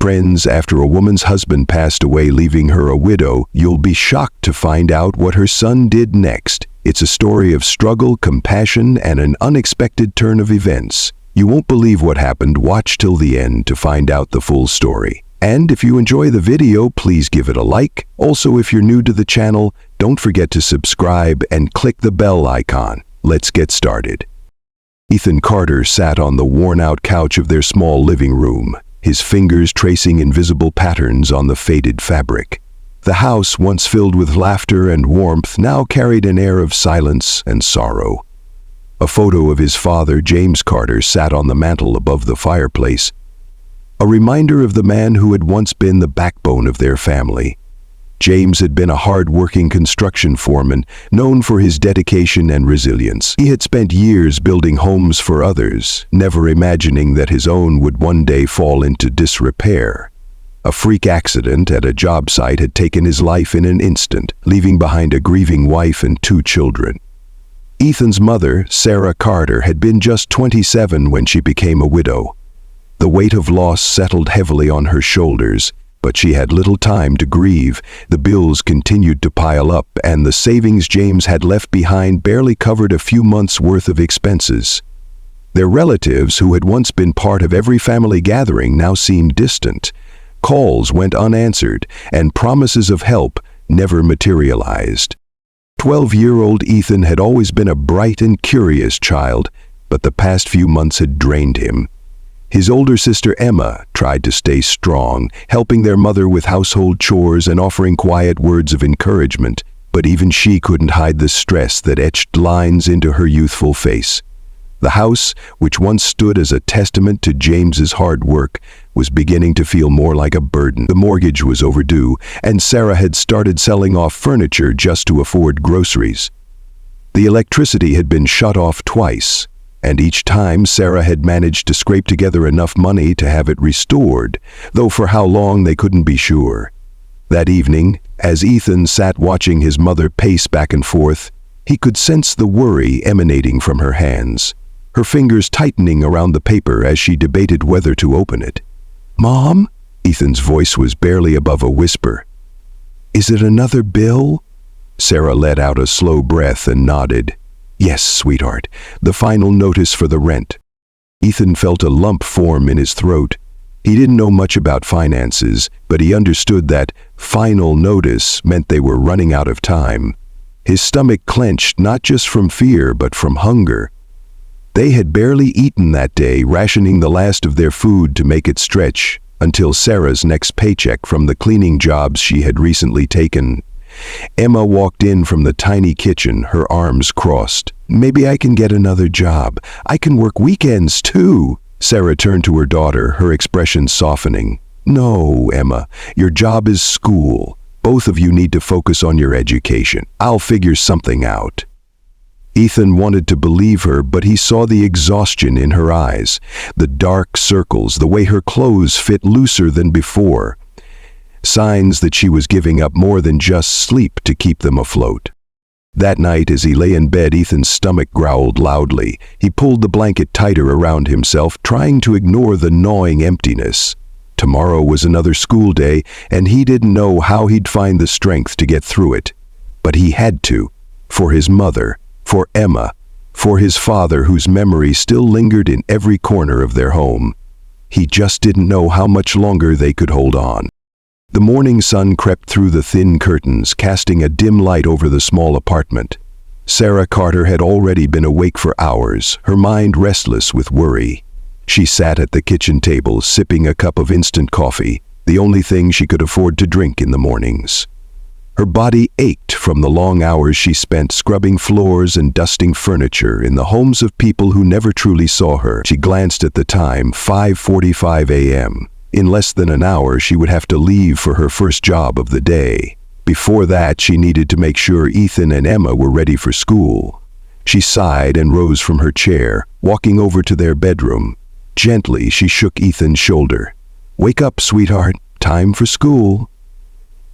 Friends, after a woman's husband passed away leaving her a widow, you'll be shocked to find out what her son did next. It's a story of struggle, compassion, and an unexpected turn of events. You won't believe what happened. Watch till the end to find out the full story. And if you enjoy the video, please give it a like. Also, if you're new to the channel, don't forget to subscribe and click the bell icon. Let's get started. Ethan Carter sat on the worn-out couch of their small living room, his fingers tracing invisible patterns on the faded fabric. The house, once filled with laughter and warmth, now carried an air of silence and sorrow. A photo of his father, James Carter, sat on the mantel above the fireplace, a reminder of the man who had once been the backbone of their family. James had been a hard-working construction foreman, known for his dedication and resilience. He had spent years building homes for others, never imagining that his own would one day fall into disrepair. A freak accident at a job site had taken his life in an instant, leaving behind a grieving wife and 2 children. Ethan's mother, Sarah Carter, had been just 27 when she became a widow. The weight of loss settled heavily on her shoulders, but she had little time to grieve. The bills continued to pile up, and the savings James had left behind barely covered a few months' worth of expenses. Their relatives, who had once been part of every family gathering, now seemed distant. Calls went unanswered, and promises of help never materialized. 12-year-old Ethan had always been a bright and curious child, but the past few months had drained him. His older sister Emma tried to stay strong, helping their mother with household chores and offering quiet words of encouragement, but even she couldn't hide the stress that etched lines into her youthful face. The house, which once stood as a testament to James's hard work, was beginning to feel more like a burden. The mortgage was overdue, and Sarah had started selling off furniture just to afford groceries. The electricity had been shut off twice, and each time Sarah had managed to scrape together enough money to have it restored, though for how long they couldn't be sure. That evening, as Ethan sat watching his mother pace back and forth, he could sense the worry emanating from her hands, her fingers tightening around the paper as she debated whether to open it. "Mom?" Ethan's voice was barely above a whisper. "Is it another bill?" Sarah let out a slow breath and nodded. "Yes, sweetheart, the final notice for the rent." Ethan felt a lump form in his throat. He didn't know much about finances, but he understood that final notice meant they were running out of time. His stomach clenched, not just from fear, but from hunger. They had barely eaten that day, rationing the last of their food to make it stretch until Sarah's next paycheck from the cleaning jobs she had recently taken. Emma walked in from the tiny kitchen, her arms crossed. "Maybe I can get another job. I can work weekends too." Sarah turned to her daughter, her expression softening. "No, Emma, your job is school. Both of you need to focus on your education. I'll figure something out." Ethan wanted to believe her, but he saw the exhaustion in her eyes, the dark circles, the way her clothes fit looser than before. Signs that she was giving up more than just sleep to keep them afloat. That night, as he lay in bed, Ethan's stomach growled loudly. He pulled the blanket tighter around himself, trying to ignore the gnawing emptiness. Tomorrow was another school day, and he didn't know how he'd find the strength to get through it. But he had to, for his mother, for Emma, for his father, whose memory still lingered in every corner of their home. He just didn't know how much longer they could hold on. The morning sun crept through the thin curtains, casting a dim light over the small apartment. Sarah Carter had already been awake for hours, her mind restless with worry. She sat at the kitchen table, sipping a cup of instant coffee, the only thing she could afford to drink in the mornings. Her body ached from the long hours she spent scrubbing floors and dusting furniture in the homes of people who never truly saw her. She glanced at the time, 5:45 a.m. In less than an hour, she would have to leave for her first job of the day. Before that, she needed to make sure Ethan and Emma were ready for school. She sighed and rose from her chair, walking over to their bedroom. Gently, she shook Ethan's shoulder. "Wake up, sweetheart. Time for school."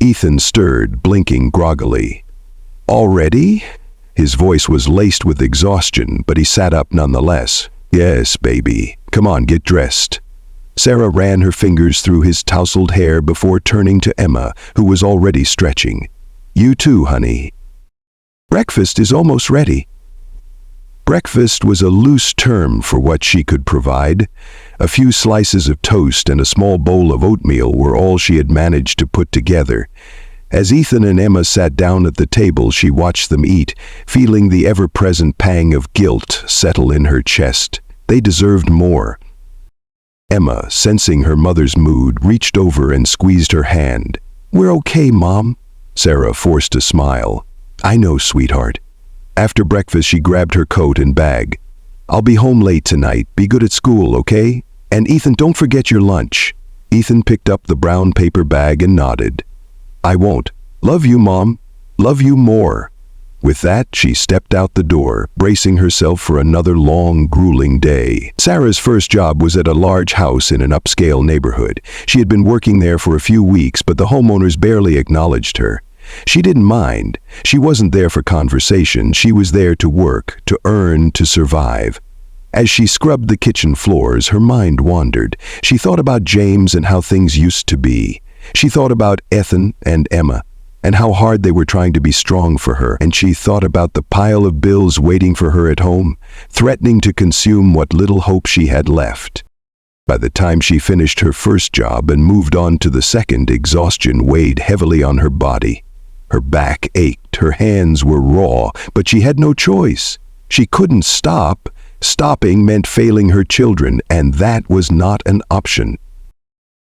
Ethan stirred, blinking groggily. "Already?" His voice was laced with exhaustion, but he sat up nonetheless. "Yes, baby. Come on, get dressed." Sarah ran her fingers through his tousled hair before turning to Emma, who was already stretching. "You too, honey. Breakfast is almost ready." Breakfast was a loose term for what she could provide. A few slices of toast and a small bowl of oatmeal were all she had managed to put together. As Ethan and Emma sat down at the table, she watched them eat, feeling the ever-present pang of guilt settle in her chest. They deserved more. Emma, sensing her mother's mood, reached over and squeezed her hand. "We're okay, Mom." Sarah forced a smile. "I know, sweetheart." After breakfast, she grabbed her coat and bag. "I'll be home late tonight. Be good at school, okay? And Ethan, don't forget your lunch." Ethan picked up the brown paper bag and nodded. "I won't. Love you, Mom. Love you more." With that, she stepped out the door, bracing herself for another long, grueling day. Sarah's first job was at a large house in an upscale neighborhood. She had been working there for a few weeks, but the homeowners barely acknowledged her. She didn't mind. She wasn't there for conversation. She was there to work, to earn, to survive. As she scrubbed the kitchen floors, her mind wandered. She thought about James and how things used to be. She thought about Ethan and Emma, and how hard they were trying to be strong for her. And she thought about the pile of bills waiting for her at home, threatening to consume what little hope she had left. By the time she finished her first job and moved on to the second, exhaustion weighed heavily on her body. Her back ached, her hands were raw, but she had no choice. She couldn't stop. Stopping meant failing her children, and that was not an option.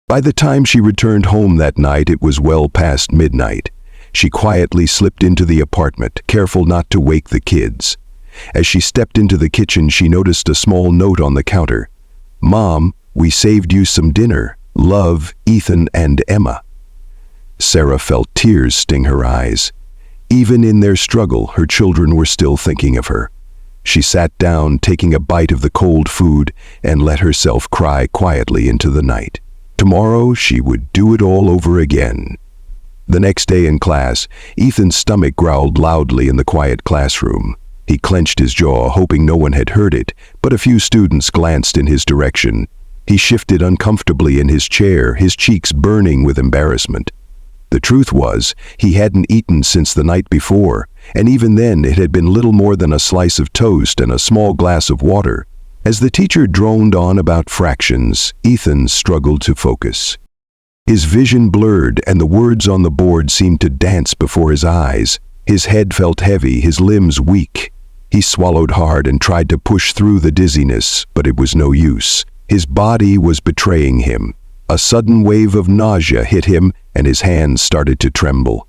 By the time she returned home that night, it was well past midnight. She quietly slipped into the apartment, careful not to wake the kids. As she stepped into the kitchen, she noticed a small note on the counter. "Mom, we saved you some dinner. Love, Ethan and Emma." Sarah felt tears sting her eyes. Even in their struggle, her children were still thinking of her. She sat down, taking a bite of the cold food, and let herself cry quietly into the night. Tomorrow she would do it all over again. The next day in class, Ethan's stomach growled loudly in the quiet classroom. He clenched his jaw, hoping no one had heard it, but a few students glanced in his direction. He shifted uncomfortably in his chair, his cheeks burning with embarrassment. The truth was, he hadn't eaten since the night before, and even then it had been little more than a slice of toast and a small glass of water. As the teacher droned on about fractions, Ethan struggled to focus. His vision blurred, and the words on the board seemed to dance before his eyes. His head felt heavy, his limbs weak. He swallowed hard and tried to push through the dizziness, but it was no use. His body was betraying him. A sudden wave of nausea hit him, and his hands started to tremble.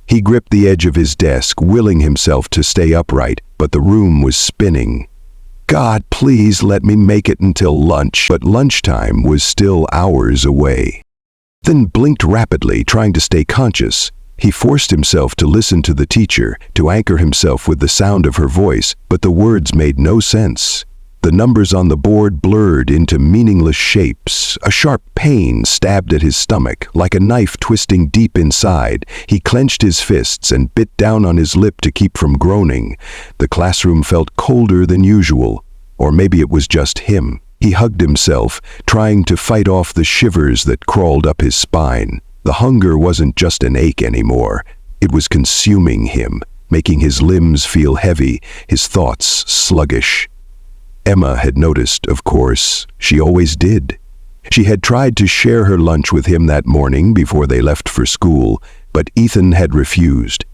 He gripped the edge of his desk, willing himself to stay upright, but the room was spinning. God, please let me make it until lunch. But lunchtime was still hours away. Then blinked rapidly, trying to stay conscious. He forced himself to listen to the teacher, to anchor himself with the sound of her voice, but the words made no sense. The numbers on the board blurred into meaningless shapes. A sharp pain stabbed at his stomach, like a knife twisting deep inside. He clenched his fists and bit down on his lip to keep from groaning. The classroom felt colder than usual, or maybe it was just him. He hugged himself, trying to fight off the shivers that crawled up his spine. The hunger wasn't just an ache anymore. It was consuming him, making his limbs feel heavy, his thoughts sluggish. Emma had noticed, of course. She always did. She had tried to share her lunch with him that morning before they left for school, but Ethan had refused.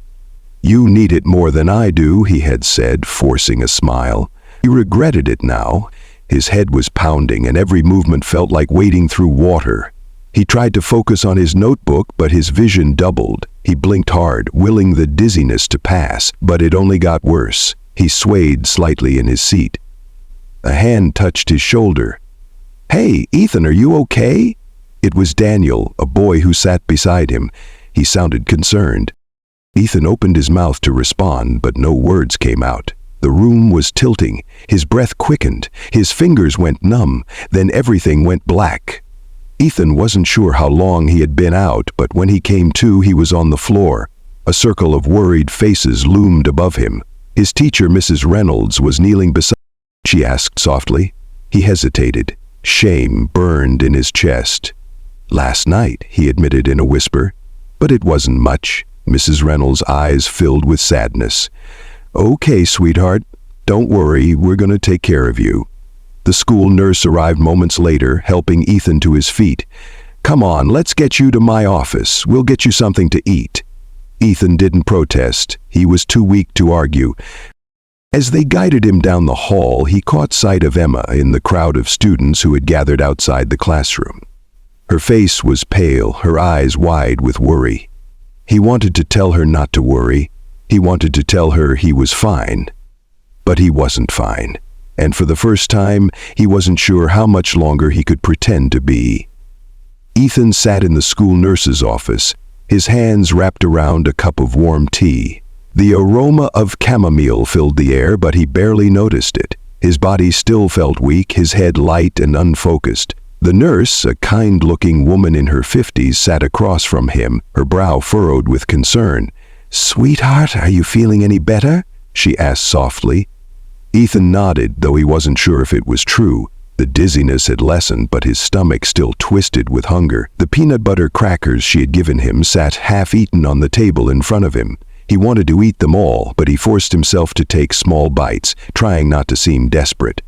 "You need it more than I do," he had said, forcing a smile. He regretted it now. His head was pounding, and every movement felt like wading through water. He tried to focus on his notebook, but his vision doubled. He blinked hard, willing the dizziness to pass, but it only got worse. He swayed slightly in his seat. A hand touched his shoulder. "Hey, Ethan, are you okay?" It was Daniel, a boy who sat beside him. He sounded concerned. Ethan opened his mouth to respond, but no words came out. The room was tilting. His breath quickened. His fingers went numb. Then everything went black. Ethan wasn't sure how long he had been out, but when he came to, he was on the floor. A circle of worried faces loomed above him. His teacher, Mrs. Reynolds, was kneeling beside him. She asked softly. He hesitated. Shame burned in his chest. "Last night," he admitted in a whisper. "But it wasn't much." Mrs. Reynolds' eyes filled with sadness. "Okay, sweetheart. Don't worry, we're going to take care of you." The school nurse arrived moments later, helping Ethan to his feet. "Come on, let's get you to my office. We'll get you something to eat." Ethan didn't protest. He was too weak to argue. As they guided him down the hall, he caught sight of Emma in the crowd of students who had gathered outside the classroom. Her face was pale, her eyes wide with worry. He wanted to tell her not to worry. He wanted to tell her he was fine. But he wasn't fine. And for the first time, he wasn't sure how much longer he could pretend to be. Ethan sat in the school nurse's office, his hands wrapped around a cup of warm tea. The aroma of chamomile filled the air, but he barely noticed it. His body still felt weak, his head light and unfocused. The nurse, a kind-looking woman in her 50s, sat across from him, her brow furrowed with concern. "Sweetheart, are you feeling any better?" she asked softly. Ethan nodded, though he wasn't sure if it was true. The dizziness had lessened, but his stomach still twisted with hunger. The peanut butter crackers she had given him sat half-eaten on the table in front of him. He wanted to eat them all, but he forced himself to take small bites, trying not to seem desperate.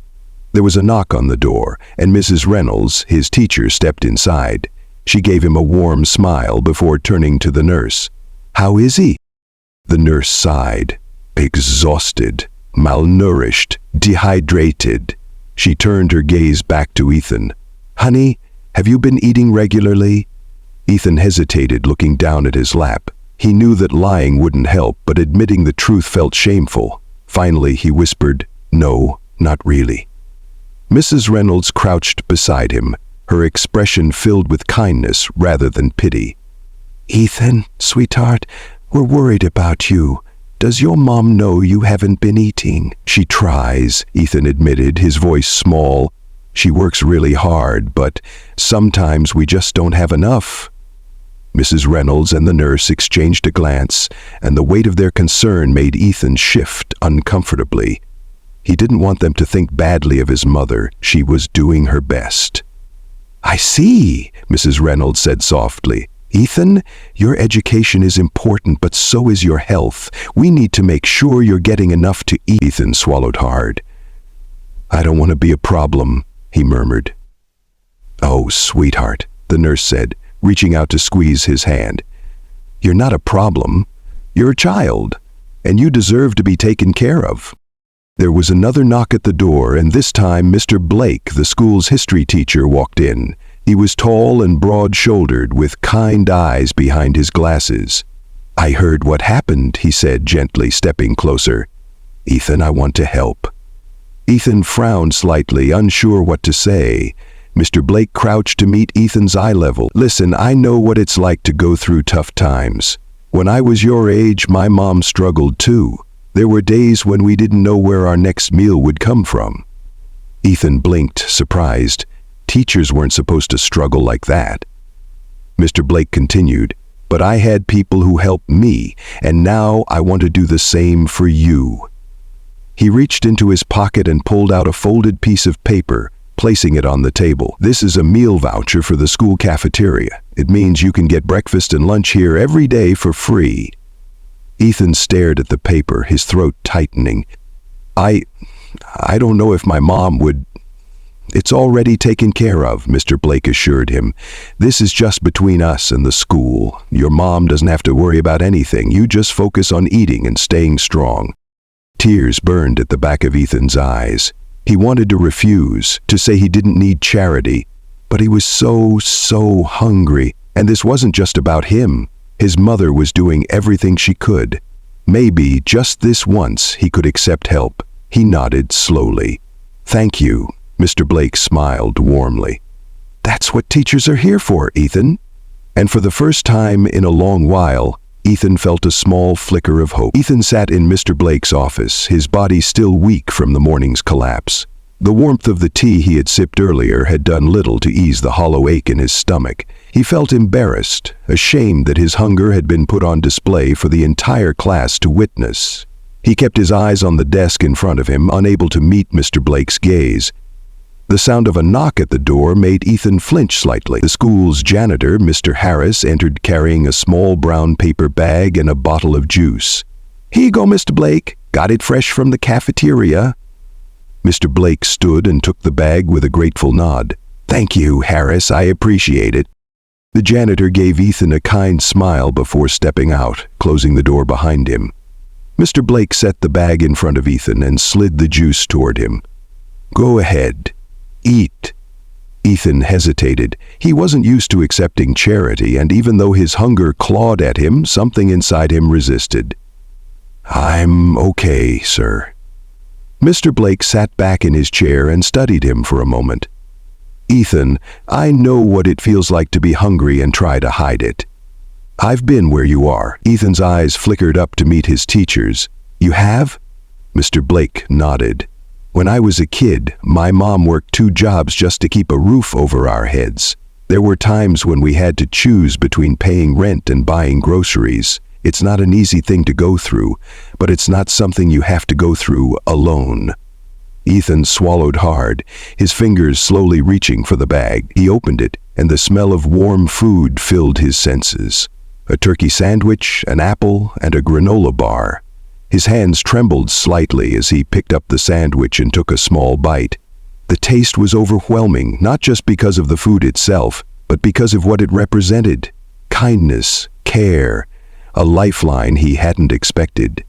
There was a knock on the door, and Mrs. Reynolds, his teacher, stepped inside. She gave him a warm smile before turning to the nurse. "How is he?" The nurse sighed. "Exhausted, malnourished, dehydrated." She turned her gaze back to Ethan. "Honey, have you been eating regularly?" Ethan hesitated, looking down at his lap. He knew that lying wouldn't help, but admitting the truth felt shameful. Finally, he whispered, "No, not really." Mrs. Reynolds crouched beside him, her expression filled with kindness rather than pity. "Ethan, sweetheart, we're worried about you. Does your mom know you haven't been eating?" "She tries," Ethan admitted, his voice small. "She works really hard, but sometimes we just don't have enough." Mrs. Reynolds and the nurse exchanged a glance, and the weight of their concern made Ethan shift uncomfortably. He didn't want them to think badly of his mother. She was doing her best. "I see," Mrs. Reynolds said softly. "Ethan, your education is important, but so is your health. We need to make sure you're getting enough to eat." Ethan swallowed hard. "I don't want to be a problem," he murmured. "Oh, sweetheart," the nurse said, reaching out to squeeze his hand. "You're not a problem. You're a child, and you deserve to be taken care of." There was another knock at the door, and this time Mr. Blake, the school's history teacher, walked in. He was tall and broad-shouldered, with kind eyes behind his glasses. "I heard what happened," he said gently, stepping closer. "Ethan, I want to help." Ethan frowned slightly, unsure what to say. Mr. Blake crouched to meet Ethan's eye level. "Listen, I know what it's like to go through tough times. When I was your age, my mom struggled too. There were days when we didn't know where our next meal would come from." Ethan blinked, surprised. Teachers weren't supposed to struggle like that. Mr. Blake continued, "But I had people who helped me, and now I want to do the same for you." He reached into his pocket and pulled out a folded piece of paper, placing it on the table. "This is a meal voucher for the school cafeteria. It means you can get breakfast and lunch here every day for free." Ethan stared at the paper, his throat tightening. I don't know if my mom would..." "It's already taken care of," Mr. Blake assured him. "This is just between us and the school. Your mom doesn't have to worry about anything. You just focus on eating and staying strong." Tears burned at the back of Ethan's eyes. He wanted to refuse, to say he didn't need charity, but he was so hungry, and this wasn't just about him. His mother was doing everything she could. Maybe, just this once, he could accept help. He nodded slowly. "Thank you," Mr. Blake smiled warmly. "That's what teachers are here for, Ethan." And for the first time in a long while, Ethan felt a small flicker of hope. Ethan sat in Mr. Blake's office, his body still weak from the morning's collapse. The warmth of the tea he had sipped earlier had done little to ease the hollow ache in his stomach. He felt embarrassed, ashamed that his hunger had been put on display for the entire class to witness. He kept his eyes on the desk in front of him, unable to meet Mr. Blake's gaze. The sound of a knock at the door made Ethan flinch slightly. The school's janitor, Mr. Harris, entered carrying a small brown paper bag and a bottle of juice. "Here you go, Mr. Blake. Got it fresh from the cafeteria." Mr. Blake stood and took the bag with a grateful nod. "Thank you, Harris. I appreciate it." The janitor gave Ethan a kind smile before stepping out, closing the door behind him. Mr. Blake set the bag in front of Ethan and slid the juice toward him. "Go ahead. Eat." Ethan hesitated. He wasn't used to accepting charity, and even though his hunger clawed at him, something inside him resisted. "I'm okay, sir." Mr. Blake sat back in his chair and studied him for a moment. "Ethan, I know what it feels like to be hungry and try to hide it. I've been where you are." Ethan's eyes flickered up to meet his teacher's. "You have?" Mr. Blake nodded. "When I was a kid, my mom worked 2 jobs just to keep a roof over our heads. There were times when we had to choose between paying rent and buying groceries. It's not an easy thing to go through, but it's not something you have to go through alone." Ethan swallowed hard, his fingers slowly reaching for the bag. He opened it, and the smell of warm food filled his senses. A turkey sandwich, an apple, and a granola bar. His hands trembled slightly as he picked up the sandwich and took a small bite. The taste was overwhelming, not just because of the food itself, but because of what it represented. Kindness, care, a lifeline he hadn't expected.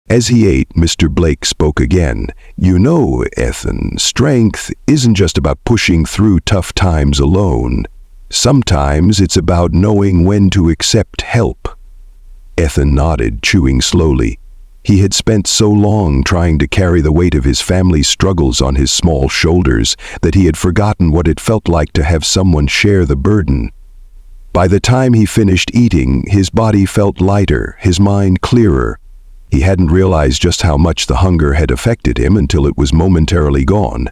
As he ate, Mr. Blake spoke again. "You know, Ethan, strength isn't just about pushing through tough times alone. Sometimes it's about knowing when to accept help." Ethan nodded, chewing slowly. He had spent so long trying to carry the weight of his family's struggles on his small shoulders that he had forgotten what it felt like to have someone share the burden. By the time he finished eating, his body felt lighter, his mind clearer. He hadn't realized just how much the hunger had affected him until it was momentarily gone.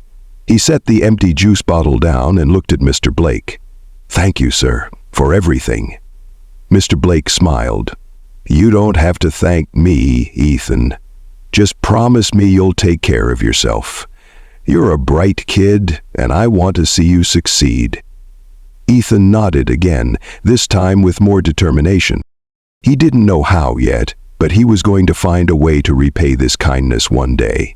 He set the empty juice bottle down and looked at Mr. Blake. "Thank you, sir, for everything." Mr. Blake smiled. "You don't have to thank me, Ethan. Just promise me you'll take care of yourself. You're a bright kid, and I want to see you succeed." Ethan nodded again, this time with more determination. He didn't know how yet, but he was going to find a way to repay this kindness one day.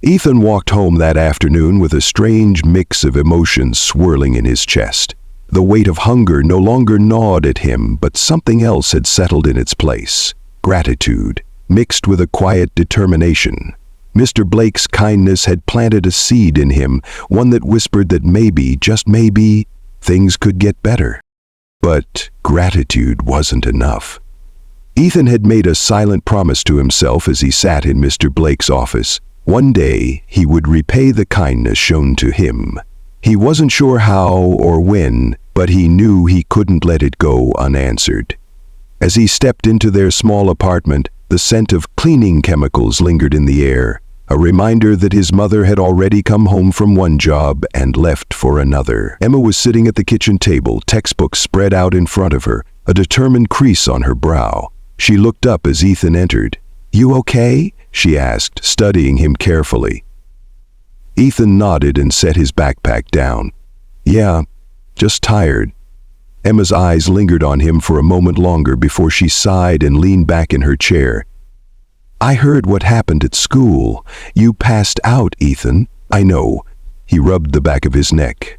Ethan walked home that afternoon with a strange mix of emotions swirling in his chest. The weight of hunger no longer gnawed at him, but something else had settled in its place. Gratitude, mixed with a quiet determination. Mr. Blake's kindness had planted a seed in him, one that whispered that maybe, just maybe, things could get better. But gratitude wasn't enough. Ethan had made a silent promise to himself as he sat in Mr. Blake's office. One day, he would repay the kindness shown to him. He wasn't sure how or when, but he knew he couldn't let it go unanswered. As he stepped into their small apartment, the scent of cleaning chemicals lingered in the air, a reminder that his mother had already come home from one job and left for another. Emma was sitting at the kitchen table, textbooks spread out in front of her, a determined crease on her brow. She looked up as Ethan entered. "You okay?" she asked, studying him carefully. Ethan nodded and set his backpack down. "Yeah, just tired." Emma's eyes lingered on him for a moment longer before she sighed and leaned back in her chair. "I heard what happened at school. You passed out, Ethan." "I know." He rubbed the back of his neck.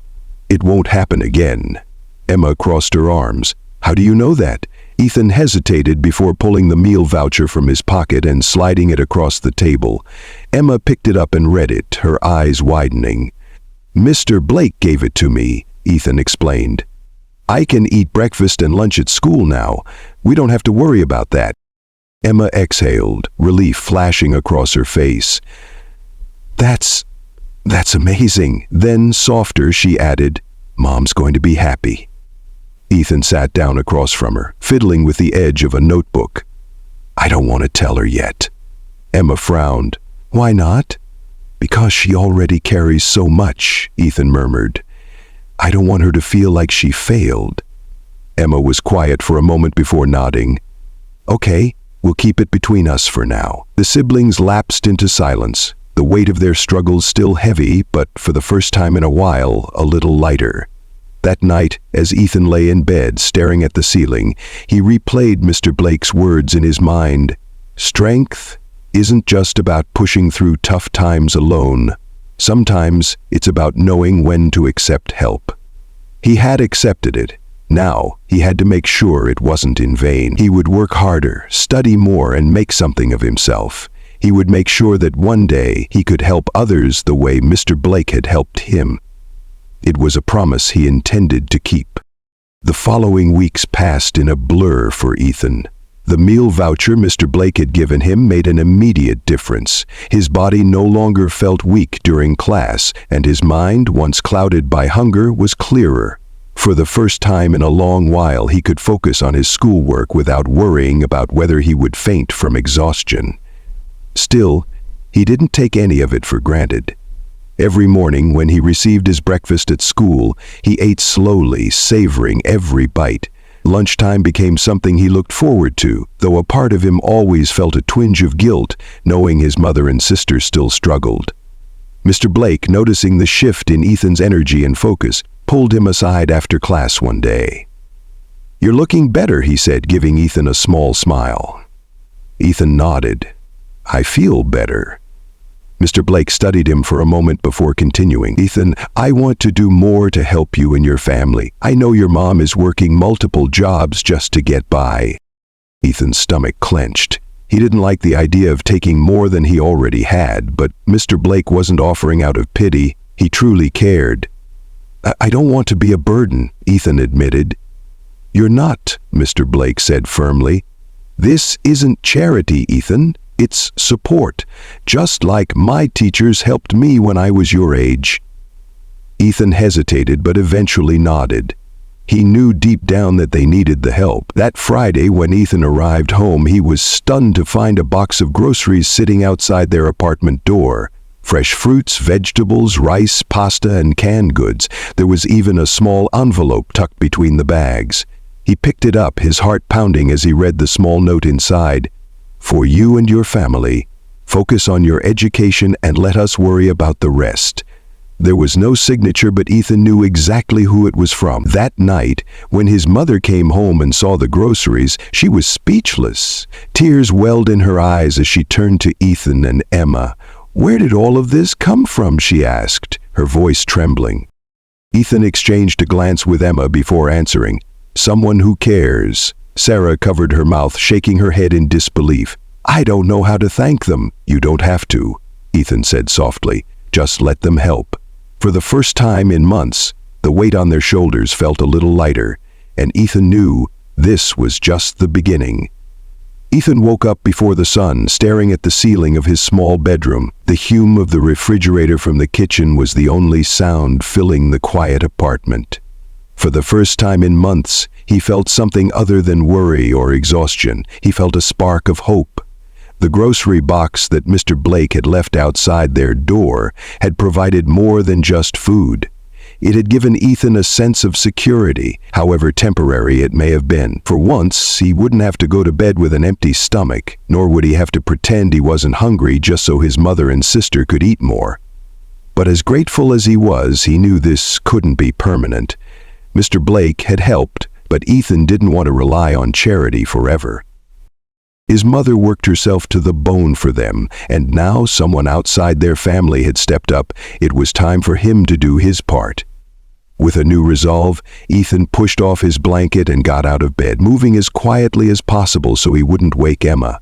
"It won't happen again." Emma crossed her arms. "How do you know that?" Ethan hesitated before pulling the meal voucher from his pocket and sliding it across the table. Emma picked it up and read it, her eyes widening. "Mr. Blake gave it to me," Ethan explained. "I can eat breakfast and lunch at school now. We don't have to worry about that." Emma exhaled, relief flashing across her face. That's amazing." Then, softer, she added, "Mom's going to be happy." Ethan sat down across from her, fiddling with the edge of a notebook. "I don't want to tell her yet." Emma frowned. "Why not?" "Because she already carries so much," Ethan murmured. "I don't want her to feel like she failed." Emma was quiet for a moment before nodding. "Okay, we'll keep it between us for now." The siblings lapsed into silence, the the weight of their struggles still heavy, but for the first time in a while, a little lighter. That night, as Ethan lay in bed staring at the ceiling, he replayed Mr. Blake's words in his mind. Strength isn't just about pushing through tough times alone. Sometimes it's about knowing when to accept help. He had accepted it. Now, he had to make sure it wasn't in vain. He would work harder, study more, and make something of himself. He would make sure that one day he could help others the way Mr. Blake had helped him. It was a promise he intended to keep. The following weeks passed in a blur for Ethan. The meal voucher Mr. Blake had given him made an immediate difference. His body no longer felt weak during class, and his mind, once clouded by hunger, was clearer. For the first time in a long while, he could focus on his schoolwork without worrying about whether he would faint from exhaustion. Still, he didn't take any of it for granted. Every morning when he received his breakfast at school, he ate slowly, savoring every bite. Lunchtime became something he looked forward to, though a part of him always felt a twinge of guilt, knowing his mother and sister still struggled. Mr. Blake, noticing the shift in Ethan's energy and focus, pulled him aside after class one day. "You're looking better," he said, giving Ethan a small smile. Ethan nodded. "I feel better." Mr. Blake studied him for a moment before continuing. "Ethan, I want to do more to help you and your family. I know your mom is working multiple jobs just to get by." Ethan's stomach clenched. He didn't like the idea of taking more than he already had, but Mr. Blake wasn't offering out of pity. He truly cared. I don't want to be a burden," Ethan admitted. "You're not," Mr. Blake said firmly. "This isn't charity, Ethan. It's support, just like my teachers helped me when I was your age." Ethan hesitated but eventually nodded. He knew deep down that they needed the help. That Friday, when Ethan arrived home, he was stunned to find a box of groceries sitting outside their apartment door. Fresh fruits, vegetables, rice, pasta, and canned goods. There was even a small envelope tucked between the bags. He picked it up, his heart pounding as he read the small note inside. "For you and your family, focus on your education and let us worry about the rest." There was no signature, but Ethan knew exactly who it was from. That night, when his mother came home and saw the groceries, she was speechless. Tears welled in her eyes as she turned to Ethan and Emma. "Where did all of this come from?" she asked, her voice trembling. Ethan exchanged a glance with Emma before answering. "Someone who cares." Sarah covered her mouth, shaking her head in disbelief. "I don't know how to thank them." "You don't have to," Ethan said softly. "Just let them help." For the first time in months, the weight on their shoulders felt a little lighter, and Ethan knew this was just the beginning. Ethan woke up before the sun, staring at the ceiling of his small bedroom. The hum of the refrigerator from the kitchen was the only sound filling the quiet apartment. For the first time in months, he felt something other than worry or exhaustion. He felt a spark of hope. The grocery box that Mr. Blake had left outside their door had provided more than just food. It had given Ethan a sense of security, however temporary it may have been. For once, he wouldn't have to go to bed with an empty stomach, nor would he have to pretend he wasn't hungry just so his mother and sister could eat more. But as grateful as he was, he knew this couldn't be permanent. Mr. Blake had helped, but Ethan didn't want to rely on charity forever. His mother worked herself to the bone for them, and now someone outside their family had stepped up. It was time for him to do his part. With a new resolve, Ethan pushed off his blanket and got out of bed, moving as quietly as possible so he wouldn't wake Emma.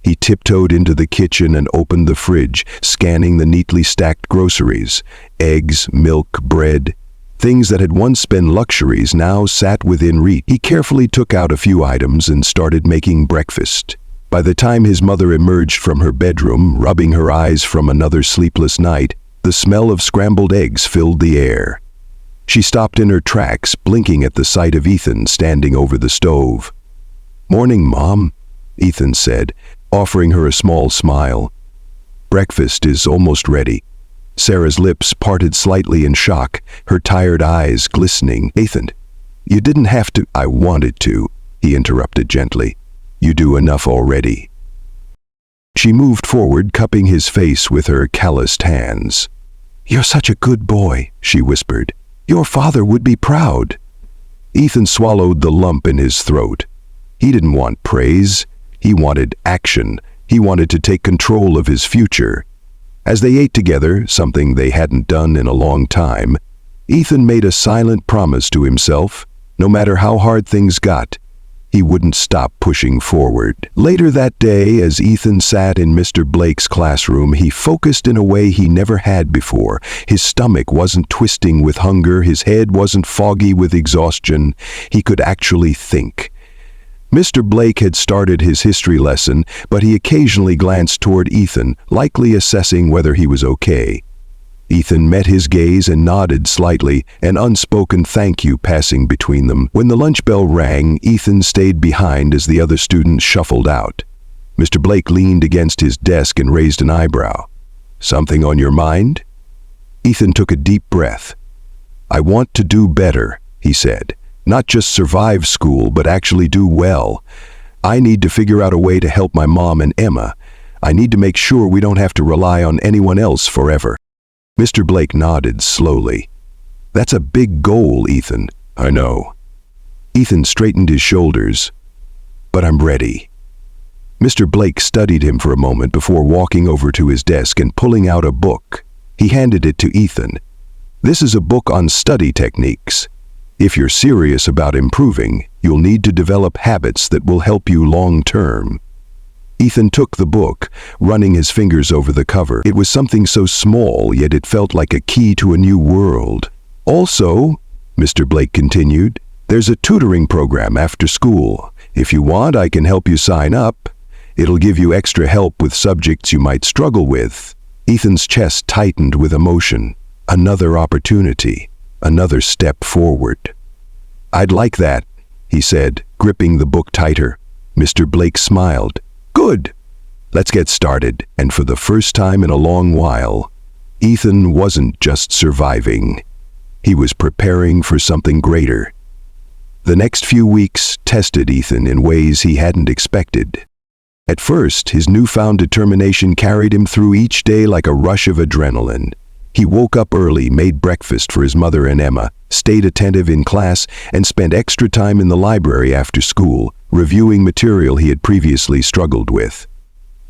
He tiptoed into the kitchen and opened the fridge, scanning the neatly stacked groceries. Eggs, milk, bread. Things that had once been luxuries now sat within reach. He carefully took out a few items and started making breakfast. By the time his mother emerged from her bedroom, rubbing her eyes from another sleepless night, the smell of scrambled eggs filled the air. She stopped in her tracks, blinking at the sight of Ethan standing over the stove. "Morning, Mom," Ethan said, offering her a small smile. "Breakfast is almost ready." Sarah's lips parted slightly in shock, her tired eyes glistening. "Ethan, you didn't have to." "I wanted to," he interrupted gently. "You do enough already." She moved forward, cupping his face with her calloused hands. "You're such a good boy," she whispered. "Your father would be proud." Ethan swallowed the lump in his throat. He didn't want praise. He wanted action. He wanted to take control of his future. As they ate together, something they hadn't done in a long time, Ethan made a silent promise to himself. No matter how hard things got, he wouldn't stop pushing forward. Later that day, as Ethan sat in Mr. Blake's classroom, he focused in a way he never had before. His stomach wasn't twisting with hunger, his head wasn't foggy with exhaustion. He could actually think. Mr. Blake had started his history lesson, but he occasionally glanced toward Ethan, likely assessing whether he was okay. Ethan met his gaze and nodded slightly, an unspoken thank you passing between them. When the lunch bell rang, Ethan stayed behind as the other students shuffled out. Mr. Blake leaned against his desk and raised an eyebrow. "Something on your mind?" Ethan took a deep breath. "I want to do better," he said. "Not just survive school, but actually do well. I need to figure out a way to help my mom and Emma. I need to make sure we don't have to rely on anyone else forever." Mr. Blake nodded slowly. "That's a big goal, Ethan." "I know." Ethan straightened his shoulders. "But I'm ready." Mr. Blake studied him for a moment before walking over to his desk and pulling out a book. He handed it to Ethan. "This is a book on study techniques. If you're serious about improving, you'll need to develop habits that will help you long term." Ethan took the book, running his fingers over the cover. It was something so small, yet it felt like a key to a new world. "Also," Mr. Blake continued, "there's a tutoring program after school. If you want, I can help you sign up. It'll give you extra help with subjects you might struggle with." Ethan's chest tightened with emotion. Another opportunity, another step forward. "I'd like that," he said, gripping the book tighter. Mr. Blake smiled. "Good. Let's get started." And for the first time in a long while, Ethan wasn't just surviving. He was preparing for something greater. The next few weeks tested Ethan in ways he hadn't expected. At first, his newfound determination carried him through each day like a rush of adrenaline. He woke up early, made breakfast for his mother and Emma, stayed attentive in class, and spent extra time in the library after school, reviewing material he had previously struggled with.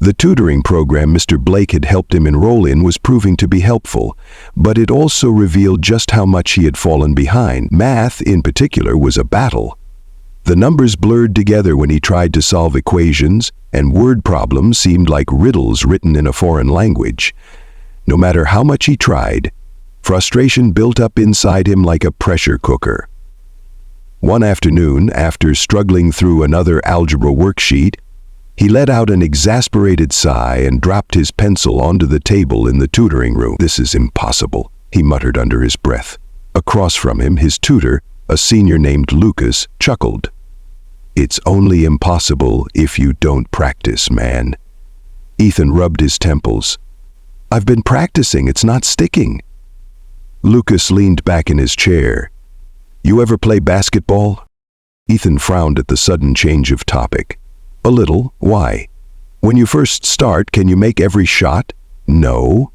The tutoring program Mr. Blake had helped him enroll in was proving to be helpful, but it also revealed just how much he had fallen behind. Math, in particular, was a battle. The numbers blurred together when he tried to solve equations, and word problems seemed like riddles written in a foreign language. No matter how much he tried, frustration built up inside him like a pressure cooker. One afternoon, after struggling through another algebra worksheet, he let out an exasperated sigh and dropped his pencil onto the table in the tutoring room. "This is impossible," he muttered under his breath. Across from him, his tutor, a senior named Lucas, chuckled. "It's only impossible if you don't practice, man." Ethan rubbed his temples. "I've been practicing, it's not sticking." Lucas leaned back in his chair. "You ever play basketball?" Ethan frowned at the sudden change of topic. "A little. Why?" "When you first start, can you make every shot?" "No."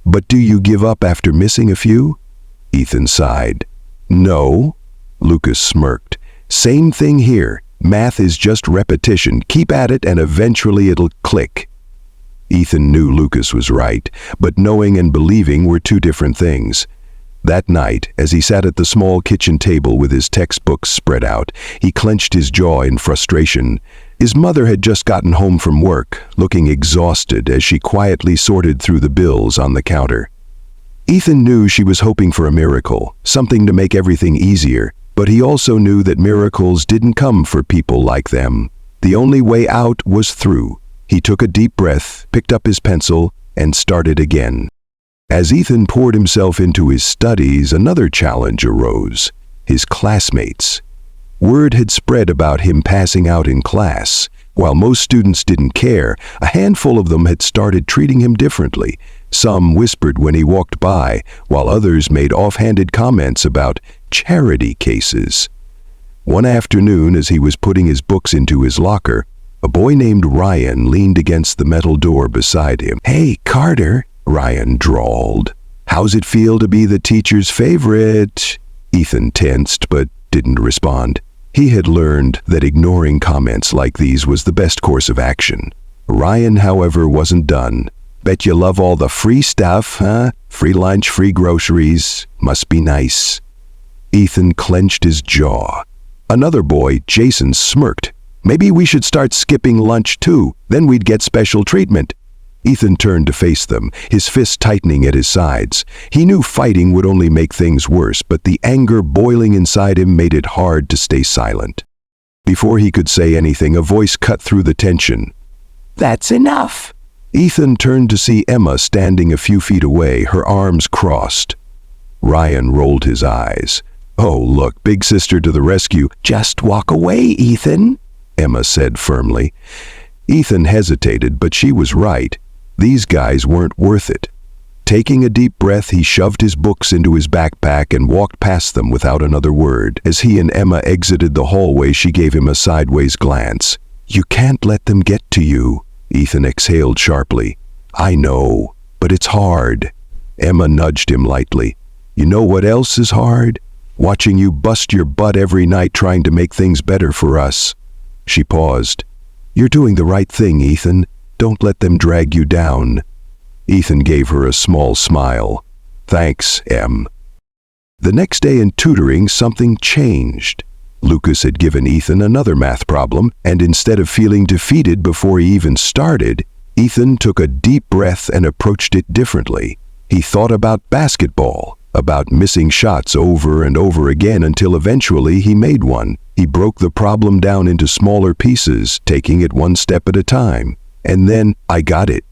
"But do you give up after missing a few?" Ethan sighed. "No." Lucas smirked. "Same thing here. Math is just repetition. Keep at it and eventually it'll click." Ethan knew Lucas was right, but knowing and believing were two different things. That night, as he sat at the small kitchen table with his textbooks spread out, he clenched his jaw in frustration. His mother had just gotten home from work, looking exhausted as she quietly sorted through the bills on the counter. Ethan knew she was hoping for a miracle, something to make everything easier, but he also knew that miracles didn't come for people like them. The only way out was through. He took a deep breath, picked up his pencil, and started again. As Ethan poured himself into his studies, another challenge arose: his classmates. Word had spread about him passing out in class. While most students didn't care, a handful of them had started treating him differently. Some whispered when he walked by, while others made offhanded comments about charity cases. One afternoon, as he was putting his books into his locker, A boy named Ryan leaned against the metal door beside him. "Hey, Carter," Ryan drawled. "How's it feel to be the teacher's favorite?" Ethan tensed but didn't respond. He had learned that ignoring comments like these was the best course of action. Ryan, however, wasn't done. "Bet you love all the free stuff, huh? Free lunch, free groceries. Must be nice." Ethan clenched his jaw. Another boy, Jason, smirked. "Maybe we should start skipping lunch too, then we'd get special treatment." Ethan turned to face them, his fists tightening at his sides. He knew fighting would only make things worse, but the anger boiling inside him made it hard to stay silent. Before he could say anything, a voice cut through the tension. "That's enough." Ethan turned to see Emma standing a few feet away, her arms crossed. Ryan rolled his eyes. "Oh, look, big sister to the rescue." "Just walk away, Ethan," Emma said firmly. Ethan hesitated, but she was right. These guys weren't worth it. Taking a deep breath, he shoved his books into his backpack and walked past them without another word. As he and Emma exited the hallway, she gave him a sideways glance. "You can't let them get to you," Ethan exhaled sharply. "I know, but it's hard." Emma nudged him lightly. "You know what else is hard? Watching you bust your butt every night trying to make things better for us." She paused. "You're doing the right thing, Ethan. Don't let them drag you down." Ethan gave her a small smile. "Thanks, Em." The next day in tutoring, something changed. Lucas had given Ethan another math problem, and instead of feeling defeated before he even started, Ethan took a deep breath and approached it differently. He thought about basketball, about missing shots over and over again until eventually he made one. He broke the problem down into smaller pieces, taking it one step at a time. And then, "I got it,"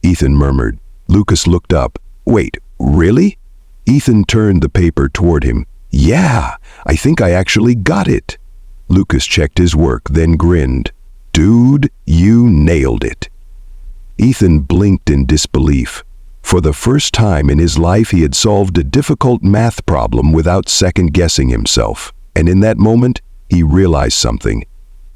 Ethan murmured. Lucas looked up. "Wait, really?" Ethan turned the paper toward him. "Yeah, I think I actually got it." Lucas checked his work, then grinned. "Dude, you nailed it." Ethan blinked in disbelief. For the first time in his life, he had solved a difficult math problem without second-guessing himself. And in that moment, he realized something.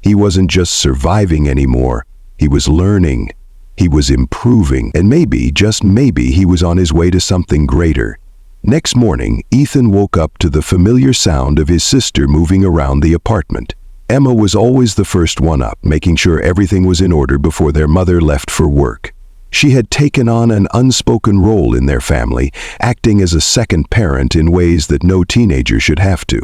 He wasn't just surviving anymore. He was learning. He was improving. And maybe, just maybe, he was on his way to something greater. Next morning, Ethan woke up to the familiar sound of his sister moving around the apartment. Emma was always the first one up, making sure everything was in order before their mother left for work. She had taken on an unspoken role in their family, acting as a second parent in ways that no teenager should have to.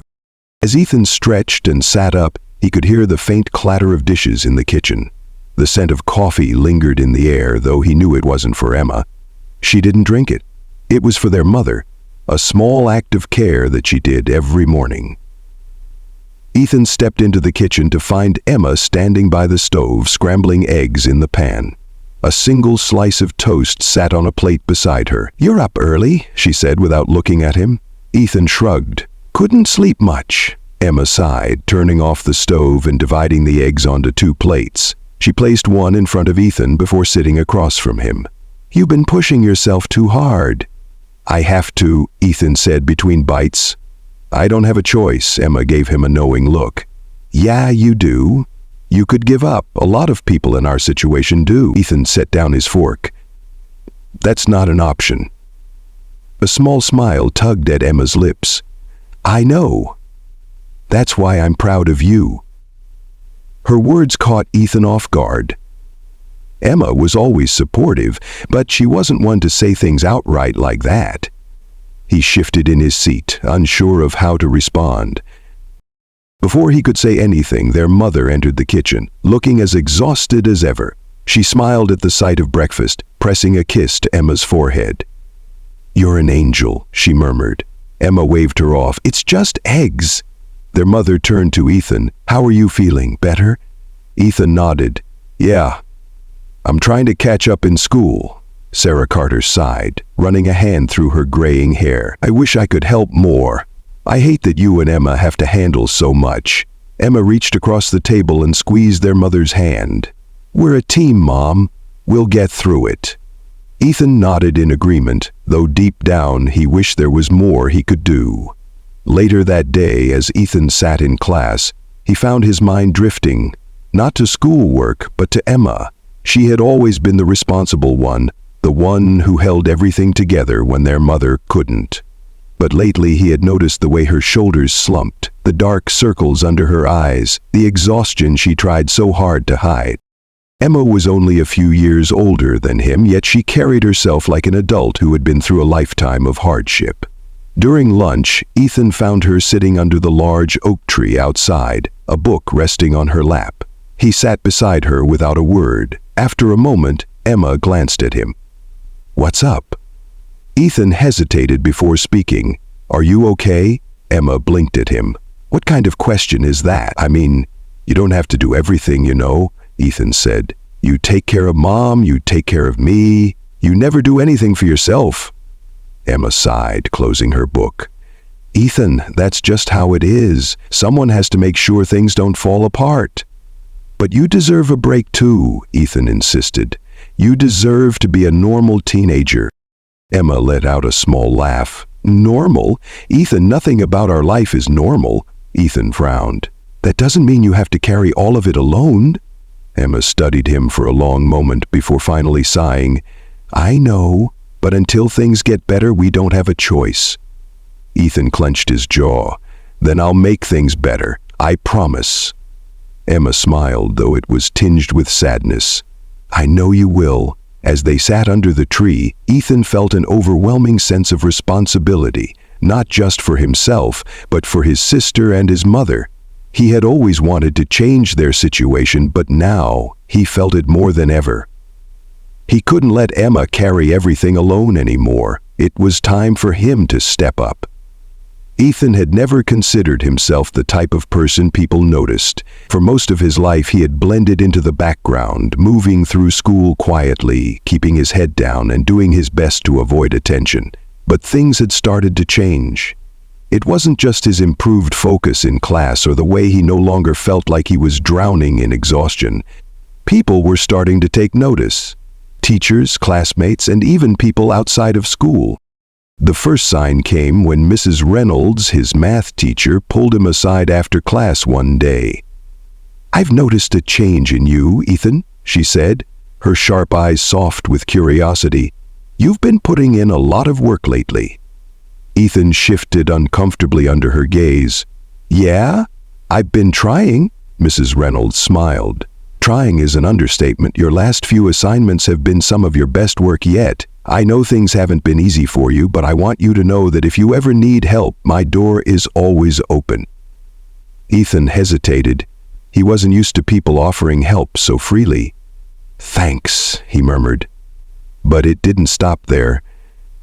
As Ethan stretched and sat up, he could hear the faint clatter of dishes in the kitchen. The scent of coffee lingered in the air, though he knew it wasn't for Emma. She didn't drink it. It was for their mother, a small act of care that she did every morning. Ethan stepped into the kitchen to find Emma standing by the stove, scrambling eggs in the pan. A single slice of toast sat on a plate beside her. "You're up early," she said without looking at him. Ethan shrugged. "Couldn't sleep much." Emma sighed, turning off the stove and dividing the eggs onto 2 plates. She placed one in front of Ethan before sitting across from him. "You've been pushing yourself too hard." "I have to," Ethan said between bites. "I don't have a choice," Emma gave him a knowing look. "Yeah, you do. You could give up. A lot of people in our situation do." Ethan set down his fork. "That's not an option." A small smile tugged at Emma's lips. "I know. That's why I'm proud of you." Her words caught Ethan off guard. Emma was always supportive, but she wasn't one to say things outright like that. He shifted in his seat, unsure of how to respond. Before he could say anything, their mother entered the kitchen, looking as exhausted as ever. She smiled at the sight of breakfast, pressing a kiss to Emma's forehead. "You're an angel," she murmured. Emma waved her off. "It's just eggs." Their mother turned to Ethan. "How are you feeling? Better?" Ethan nodded. "Yeah. I'm trying to catch up in school." Sarah Carter sighed, running a hand through her graying hair. "I wish I could help more. I hate that you and Emma have to handle so much." Emma reached across the table and squeezed their mother's hand. "We're a team, Mom. We'll get through it." Ethan nodded in agreement, though deep down he wished there was more he could do. Later that day, as Ethan sat in class, he found his mind drifting, not to schoolwork, but to Emma. She had always been the responsible one, the one who held everything together when their mother couldn't. But lately he had noticed the way her shoulders slumped, the dark circles under her eyes, the exhaustion she tried so hard to hide. Emma was only a few years older than him, yet she carried herself like an adult who had been through a lifetime of hardship. During lunch, Ethan found her sitting under the large oak tree outside, a book resting on her lap. He sat beside her without a word. After a moment, Emma glanced at him. "What's up?" Ethan hesitated before speaking. "Are you okay?" Emma blinked at him. "What kind of question is that? I mean, you don't have to do everything, you know," Ethan said. "You take care of Mom, you take care of me. You never do anything for yourself." Emma sighed, closing her book. "Ethan, that's just how it is. Someone has to make sure things don't fall apart." "But you deserve a break too," Ethan insisted. "You deserve to be a normal teenager." Emma let out a small laugh. "Normal? Ethan, nothing about our life is normal." Ethan frowned. "That doesn't mean you have to carry all of it alone." Emma studied him for a long moment before finally sighing. "I know, but until things get better, we don't have a choice." Ethan clenched his jaw. "Then I'll make things better. I promise." Emma smiled, though it was tinged with sadness. "I know you will." As they sat under the tree, Ethan felt an overwhelming sense of responsibility, not just for himself, but for his sister and his mother. He had always wanted to change their situation, but now he felt it more than ever. He couldn't let Emma carry everything alone anymore. It was time for him to step up. Ethan had never considered himself the type of person people noticed. For most of his life, he had blended into the background, moving through school quietly, keeping his head down and doing his best to avoid attention. But things had started to change. It wasn't just his improved focus in class or the way he no longer felt like he was drowning in exhaustion. People were starting to take notice. Teachers, classmates, and even people outside of school. The first sign came when Mrs. Reynolds, his math teacher, pulled him aside after class one day. "I've noticed a change in you, Ethan," she said, her sharp eyes soft with curiosity. "You've been putting in a lot of work lately." Ethan shifted uncomfortably under her gaze. "Yeah? I've been trying," Mrs. Reynolds smiled. "Trying is an understatement. Your last few assignments have been some of your best work yet. I know things haven't been easy for you, but I want you to know that if you ever need help, my door is always open." Ethan hesitated. He wasn't used to people offering help so freely. "Thanks," he murmured. But it didn't stop there.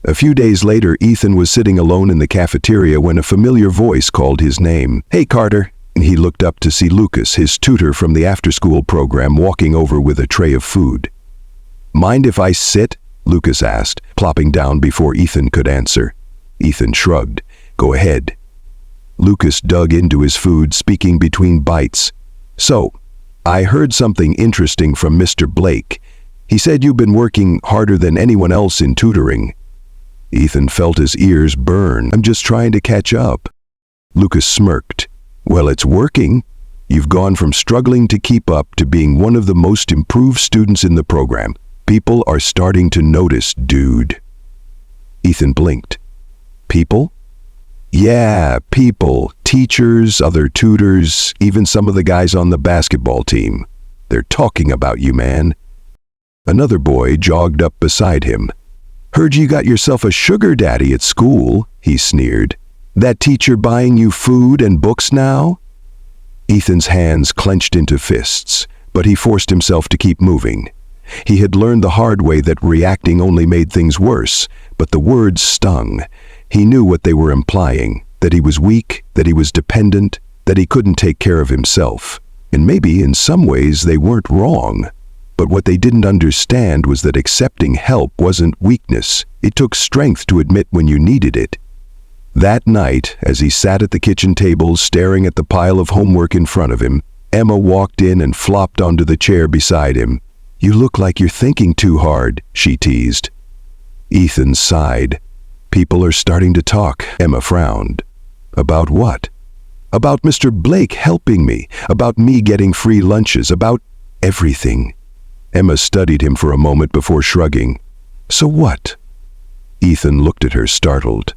A few days later, Ethan was sitting alone in the cafeteria when a familiar voice called his name. "Hey, Carter." He looked up to see Lucas, his tutor from the after-school program, walking over with a tray of food. "Mind if I sit?" Lucas asked, plopping down before Ethan could answer. Ethan shrugged. "Go ahead." Lucas dug into his food, speaking between bites. "So, I heard something interesting from Mr. Blake. He said you've been working harder than anyone else in tutoring." Ethan felt his ears burn. "I'm just trying to catch up." Lucas smirked. "Well, it's working. You've gone from struggling to keep up to being one of the most improved students in the program. People are starting to notice, dude." Ethan blinked. "People?" "Yeah, people. Teachers, other tutors, even some of the guys on the basketball team. They're talking about you, man." Another boy jogged up beside him. "Heard you got yourself a sugar daddy at school," he sneered. "That teacher buying you food and books now?" Ethan's hands clenched into fists, but he forced himself to keep moving. He had learned the hard way that reacting only made things worse, but the words stung. He knew what they were implying, that he was weak, that he was dependent, that he couldn't take care of himself. And maybe in some ways they weren't wrong. But what they didn't understand was that accepting help wasn't weakness. It took strength to admit when you needed it. That night, as he sat at the kitchen table staring at the pile of homework in front of him, Emma walked in and flopped onto the chair beside him. "You look like you're thinking too hard," she teased. Ethan sighed. "People are starting to talk," Emma frowned. "About what?" about Mr. Blake helping me, about me getting free lunches, about everything. Emma studied him for a moment before shrugging. So what? Ethan looked at her, startled.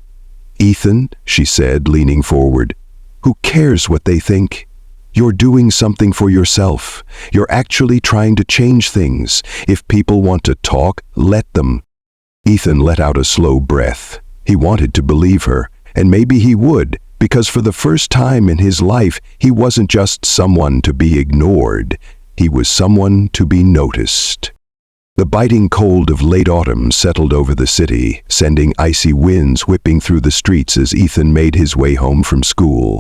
Ethan, she said, leaning forward, who cares what they think? You're doing something for yourself. You're actually trying to change things. If people want to talk, let them. Ethan let out a slow breath. He wanted to believe her, and maybe he would, because for the first time in his life, he wasn't just someone to be ignored. He was someone to be noticed. The biting cold of late autumn settled over the city, sending icy winds whipping through the streets as Ethan made his way home from school.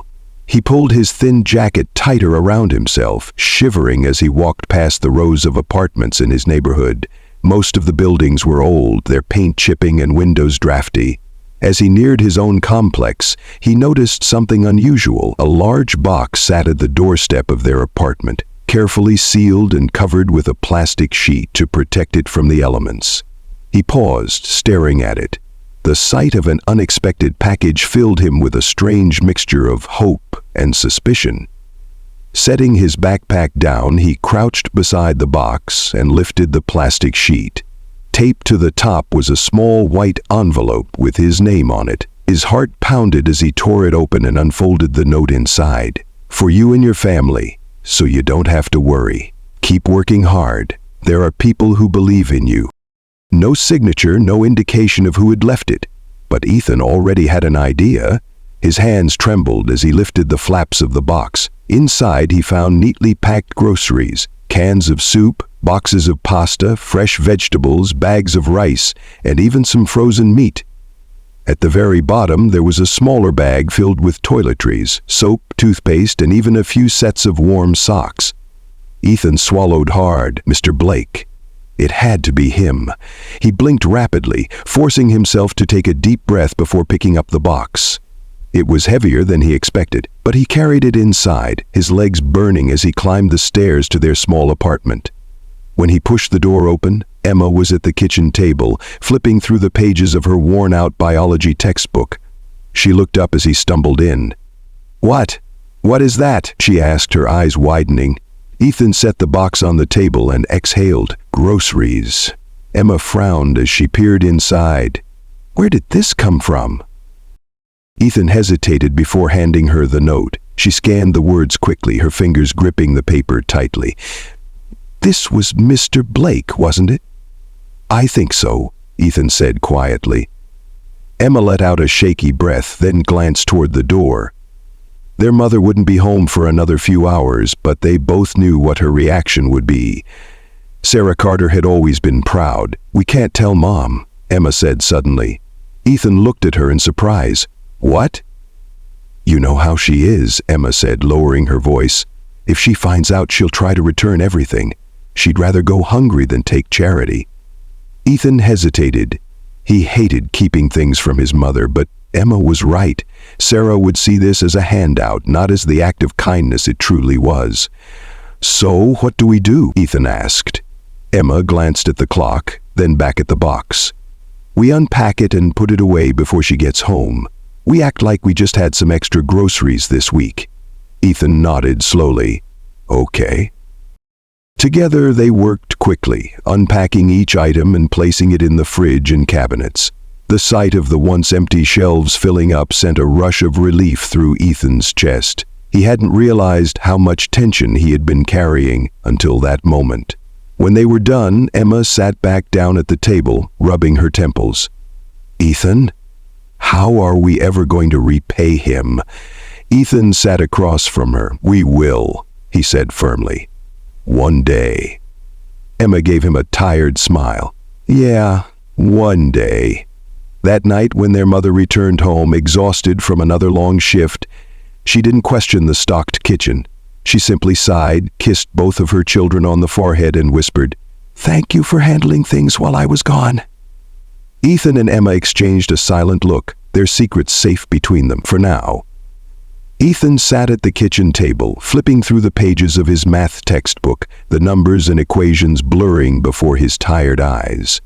He pulled his thin jacket tighter around himself, shivering as he walked past the rows of apartments in his neighborhood. Most of the buildings were old, their paint chipping and windows drafty. As he neared his own complex, he noticed something unusual. A large box sat at the doorstep of their apartment, carefully sealed and covered with a plastic sheet to protect it from the elements. He paused, staring at it. The sight of an unexpected package filled him with a strange mixture of hope and suspicion. Setting his backpack down, he crouched beside the box and lifted the plastic sheet. Taped to the top was a small white envelope with his name on it. His heart pounded as he tore it open and unfolded the note inside. For you and your family, so you don't have to worry. Keep working hard. There are people who believe in you. No signature, no indication of who had left it. But Ethan already had an idea. His hands trembled as he lifted the flaps of the box. Inside he found neatly packed groceries, cans of soup, boxes of pasta, fresh vegetables, bags of rice, and even some frozen meat. At the very bottom there was a smaller bag filled with toiletries, soap, toothpaste, and even a few sets of warm socks. Ethan swallowed hard. Mr. Blake. It had to be him. He blinked rapidly, forcing himself to take a deep breath before picking up the box. It was heavier than he expected, but he carried it inside, his legs burning as he climbed the stairs to their small apartment. When he pushed the door open, Emma was at the kitchen table, flipping through the pages of her worn-out biology textbook. She looked up as he stumbled in. "What? What is that?" she asked, her eyes widening. Ethan set the box on the table and exhaled. Groceries. Emma frowned as she peered inside. Where did this come from? Ethan hesitated before handing her the note. She scanned the words quickly, her fingers gripping the paper tightly. This was Mr. Blake, wasn't it? I think so, Ethan said quietly. Emma let out a shaky breath, then glanced toward the door. Their mother wouldn't be home for another few hours, but they both knew what her reaction would be. Sarah Carter had always been proud. We can't tell Mom, Emma said suddenly. Ethan looked at her in surprise. What? You know how she is, Emma said, lowering her voice. If she finds out, she'll try to return everything. She'd rather go hungry than take charity. Ethan hesitated. He hated keeping things from his mother, but Emma was right. Sarah would see this as a handout, not as the act of kindness it truly was. So, what do we do? Ethan asked. Emma glanced at the clock, then back at the box. We unpack it and put it away before she gets home. We act like we just had some extra groceries this week. Ethan nodded slowly. Okay. Together they worked quickly, unpacking each item and placing it in the fridge and cabinets. The sight of the once empty shelves filling up sent a rush of relief through Ethan's chest. He hadn't realized how much tension he had been carrying until that moment. When they were done, Emma sat back down at the table, rubbing her temples. Ethan? How are we ever going to repay him? Ethan sat across from her. We will, he said firmly. One day. Emma gave him a tired smile. Yeah, one day. That night, when their mother returned home, exhausted from another long shift, she didn't question the stocked kitchen. She simply sighed, kissed both of her children on the forehead, and whispered, "Thank you for handling things while I was gone." Ethan and Emma exchanged a silent look, their secrets safe between them for now. Ethan sat at the kitchen table, flipping through the pages of his math textbook, the numbers and equations blurring before his tired eyes.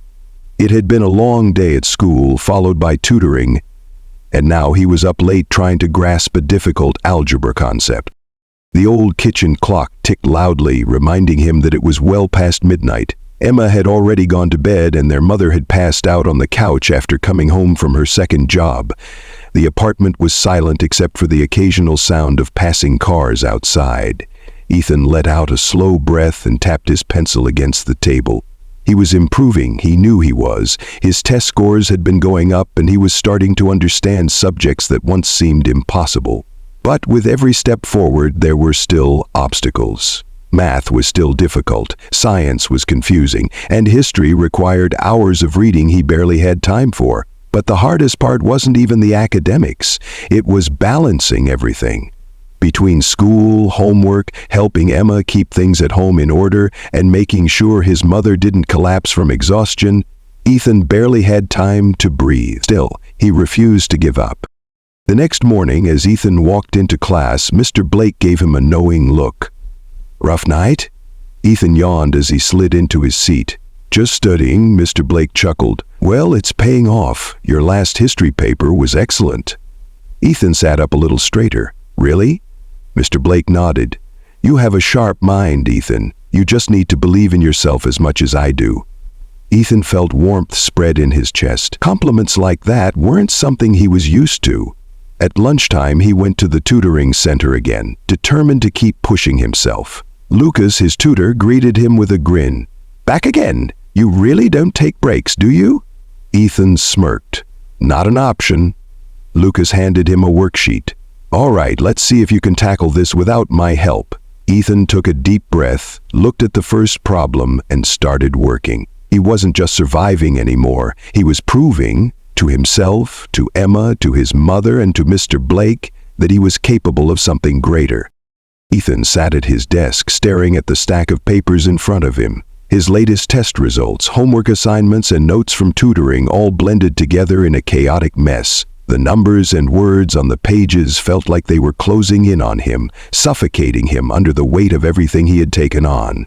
It had been a long day at school, followed by tutoring. and now he was up late trying to grasp a difficult algebra concept. The old kitchen clock ticked loudly, reminding him that it was well past midnight. Emma had already gone to bed, and their mother had passed out on the couch after coming home from her second job. The apartment was silent except for the occasional sound of passing cars outside. Ethan let out a slow breath and tapped his pencil against the table. He was improving, he knew he was. His test scores had been going up, and he was starting to understand subjects that once seemed impossible. But with every step forward, there were still obstacles. Math was still difficult, science was confusing, and history required hours of reading he barely had time for. But the hardest part wasn't even the academics. It was balancing everything. Between school, homework, helping Emma keep things at home in order, and making sure his mother didn't collapse from exhaustion, Ethan barely had time to breathe. Still, he refused to give up. The next morning, as Ethan walked into class, Mr. Blake gave him a knowing look. "Rough night?" Ethan yawned as he slid into his seat. "Just studying," Mr. Blake chuckled. "Well, it's paying off. Your last history paper was excellent." Ethan sat up a little straighter. "Really?" Mr. Blake nodded. "You have a sharp mind, Ethan. You just need to believe in yourself as much as I do." Ethan felt warmth spread in his chest. Compliments like that weren't something he was used to. At lunchtime, he went to the tutoring center again, determined to keep pushing himself. Lucas, his tutor, greeted him with a grin. "Back again? You really don't take breaks, do you?" Ethan smirked. "Not an option." Lucas handed him a worksheet. "All right, let's see if you can tackle this without my help." Ethan took a deep breath, looked at the first problem, and started working. He wasn't just surviving anymore. He was proving, to himself, to Emma, to his mother, and to Mr. Blake, that he was capable of something greater. Ethan sat at his desk, staring at the stack of papers in front of him. His latest test results, homework assignments, and notes from tutoring all blended together in a chaotic mess. The numbers and words on the pages felt like they were closing in on him, suffocating him under the weight of everything he had taken on.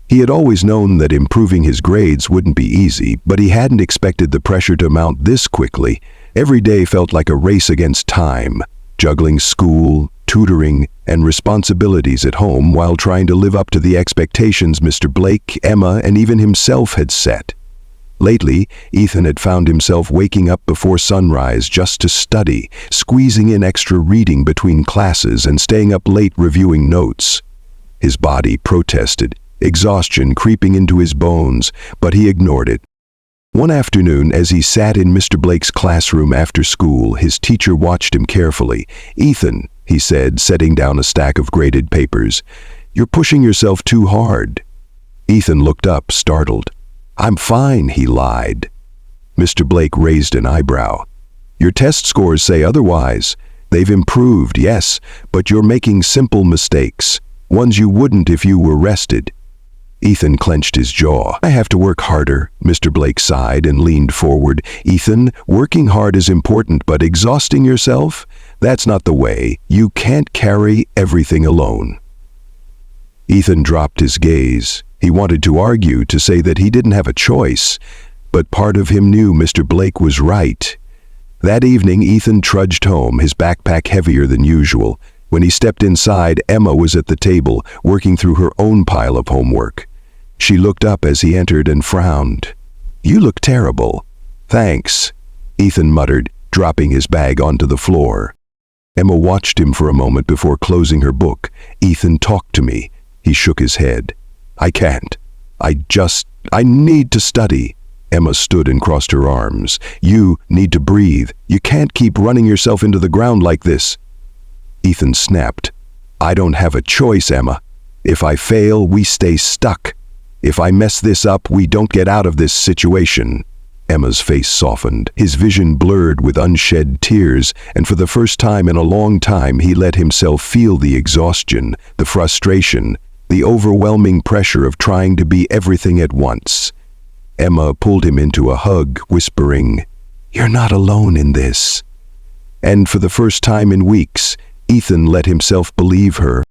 He had always known that improving his grades wouldn't be easy, but he hadn't expected the pressure to mount this quickly. Every day felt like a race against time, juggling school, tutoring, and responsibilities at home while trying to live up to the expectations Mr. Blake, Emma, and even himself had set. Lately, Ethan had found himself waking up before sunrise just to study, squeezing in extra reading between classes and staying up late reviewing notes. His body protested, exhaustion creeping into his bones, but he ignored it. One afternoon, as he sat in Mr. Blake's classroom after school, his teacher watched him carefully. "Ethan," he said, setting down a stack of graded papers, "you're pushing yourself too hard." Ethan looked up, startled. "I'm fine," he lied. Mr. Blake raised an eyebrow. "Your test scores say otherwise. They've improved, yes, but you're making simple mistakes, ones you wouldn't if you were rested." Ethan clenched his jaw. "I have to work harder," Mr. Blake sighed and leaned forward. "Ethan, working hard is important, but exhausting yourself? That's not the way. You can't carry everything alone." Ethan dropped his gaze. He wanted to argue, to say that he didn't have a choice, but part of him knew Mr. Blake was right. That evening, Ethan trudged home, his backpack heavier than usual. When he stepped inside, Emma was at the table, working through her own pile of homework. She looked up as he entered and frowned. "You look terrible." "Thanks," Ethan muttered, dropping his bag onto the floor. Emma watched him for a moment before closing her book. "Ethan, talk to me." He shook his head. "I can't. I need to study." Emma stood and crossed her arms. "You need to breathe. You can't keep running yourself into the ground like this." Ethan snapped. "I don't have a choice, Emma. If I fail, we stay stuck. If I mess this up, we don't get out of this situation." Emma's face softened, his vision blurred with unshed tears, and for the first time in a long time he let himself feel the exhaustion, the frustration, the overwhelming pressure of trying to be everything at once. Emma pulled him into a hug, whispering, "You're not alone in this." And for the first time in weeks, Ethan let himself believe her.